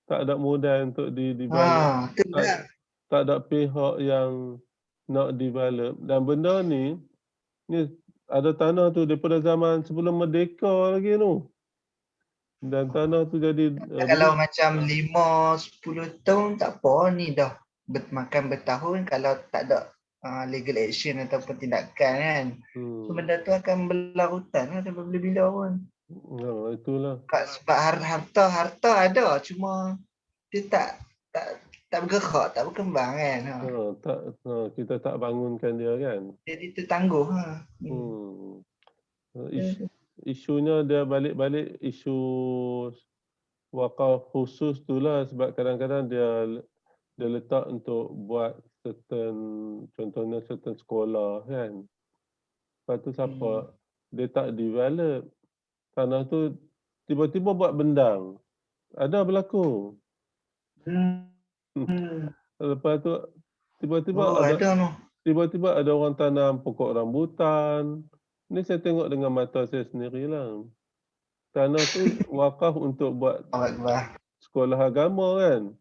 Tak ada modal untuk develop. Betul dah. Tak ada pihak yang nak develop. Dan benda ni ada tanah tu daripada zaman sebelum merdeka lagi tu. Dan tanah tu jadi Kalau macam 5-10 tahun tak apa ni dah makan bertahun kalau tak ada legal action ataupun tindakan kan. So benda tu akan berlarutan lah sampai bila-bila pun. Itulah. Sebab harta ada cuma dia tak bergerak, tak berkembang kan. Kita tak bangunkan dia kan. Jadi tertangguh Isunya dia balik-balik isu wakaf khusus tu lah, sebab kadang-kadang dia letak untuk buat contohnya certain sekolah kan. Lepas tu siapa? Dia tak develop. Tanah tu tiba-tiba buat bendang. Ada berlaku. Lepas tu tiba-tiba ada orang tanam pokok rambutan. Ni saya tengok dengan mata saya sendirilah. Tanah tu wakaf untuk buat sekolah agama kan.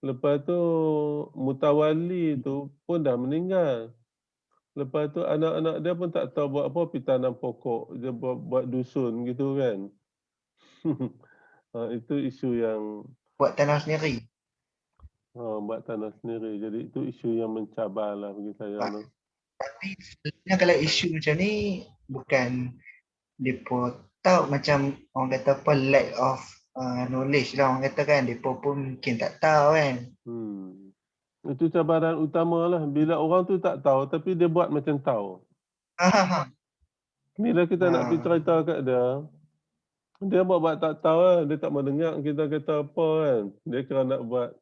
Lepas tu mutawali tu pun dah meninggal. Lepas tu anak-anak dia pun tak tahu buat apa, pergi tanam pokok. Dia buat dusun gitu kan. Itu isu yang buat tanah sendiri. Buat tanah sendiri. Jadi itu isu yang mencabar lah bagi saya. Tapi sebenarnya kalau isu macam ni bukan mereka tahu, macam orang kata apa, lack of knowledge lah orang kata kan. Mereka pun mungkin tak tahu kan. Itu cabaran utama lah. Bila orang tu tak tahu tapi dia buat macam tahu. Bila kita nak pergi cerita kat dia buat tak tahu lah. Dia tak mau dengar kita kata apa kan. Dia kira nak buat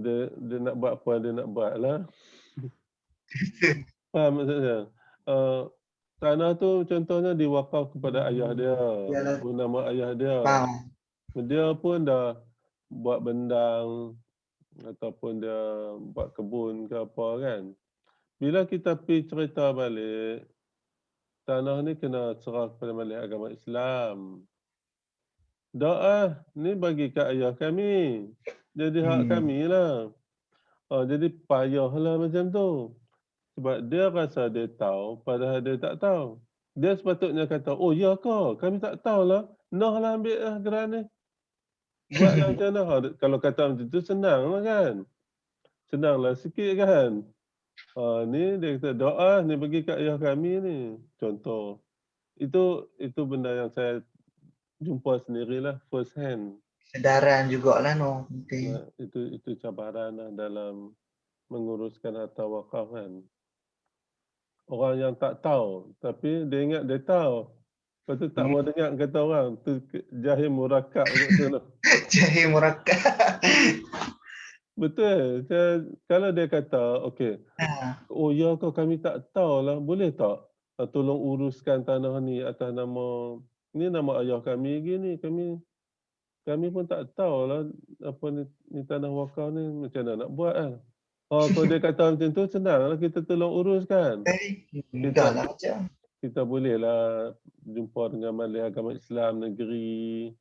dia nak buat apa dia nak buat lah. Faham maksudnya? Tanah tu contohnya diwakaf kepada ayah dia. Nama ayah dia. Dia pun dah buat bendang ataupun dia buat kebun ke apa kan. Bila kita pergi cerita balik, tanah ni kena serah kepada Majlis Agama Islam. Ni bagi kat ayah kami. Jadi hak kami lah. Jadi payahlah macam tu. Sebab dia rasa dia tahu, padahal dia tak tahu. Dia sepatutnya kata, oh ya ke? Kami tak tahulah. Nah lah ambil lah geran ni. Buatlah macam mana? Kalau kata macam tu senang lah kan? Senanglah sikit kan? Ni dia kata doa ni bagi kat ayah kami ni. Contoh. Itu benda yang saya jumpa sendirilah first hand. Sedaran jugalah no. Itu cabaran lah dalam menguruskan harta wakaf kan. Orang yang tak tahu tapi dia ingat dia tahu. Lepas tu tak mau dengar kata orang tu jahil murakab betul. Jahil murakab. Betul. Kalau dia kata okey. Oh ya kau kami tak tahulah, boleh tak tolong uruskan tanah ni atas nama ayah kami gini, kami pun tak tahulah apa ni tanah wakaf ni macam mana nak buat kan. Kalau dia kata macam tu senanglah kita tolong uruskan. Kita bolehlah jumpa dengan Majlis Agama Islam negeri,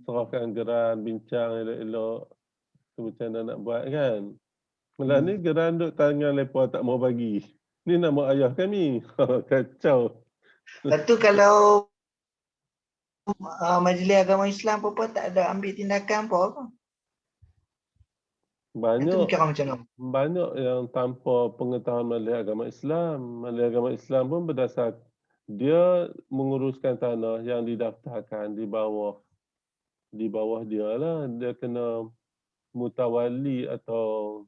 serahkan geran, bincang elok-elok macam mana nak buat kan. Malah ni geran duk tangan mereka tak mau bagi. Ni nama ayah kami. Kacau. Lepas tu kalau Majlis Agama Islam apa tak ada ambil tindakan apa? Banyak kira macam mana? banyak yang tanpa pengetahuan melihat agama Islam. Melihat agama Islam pun berdasar dia menguruskan tanah yang didaftarkan di bawah dia lah. Dia kena mutawali atau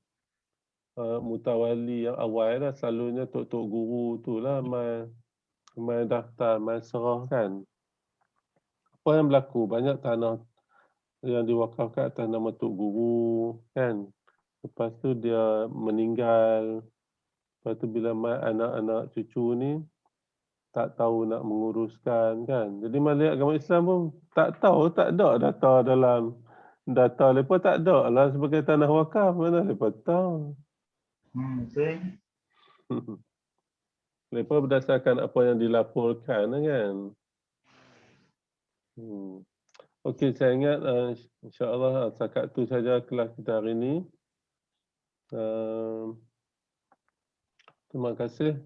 mutawali yang awal lah. Selalunya tok-tok guru tu lah main daftar, main serah kan. Apa yang berlaku? Banyak tanah yang diwakafkan atas nama tok guru kan. Lepas tu dia meninggal. Lepas tu bila anak-anak cucu ni tak tahu nak menguruskan kan. Jadi melihat agama Islam pun tak tahu, tak ada data dalam data mereka tak ada lah sebagai tanah wakaf. Mana mereka tahu. Betul. Mereka berdasarkan apa yang dilaporkan kan. Okey, saya ingat insya-Allah zakat tu saja kelas kita hari ini. Terima kasih.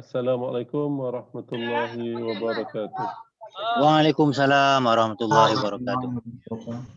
Assalamualaikum warahmatullahi wabarakatuh. Waalaikumsalam warahmatullahi wabarakatuh.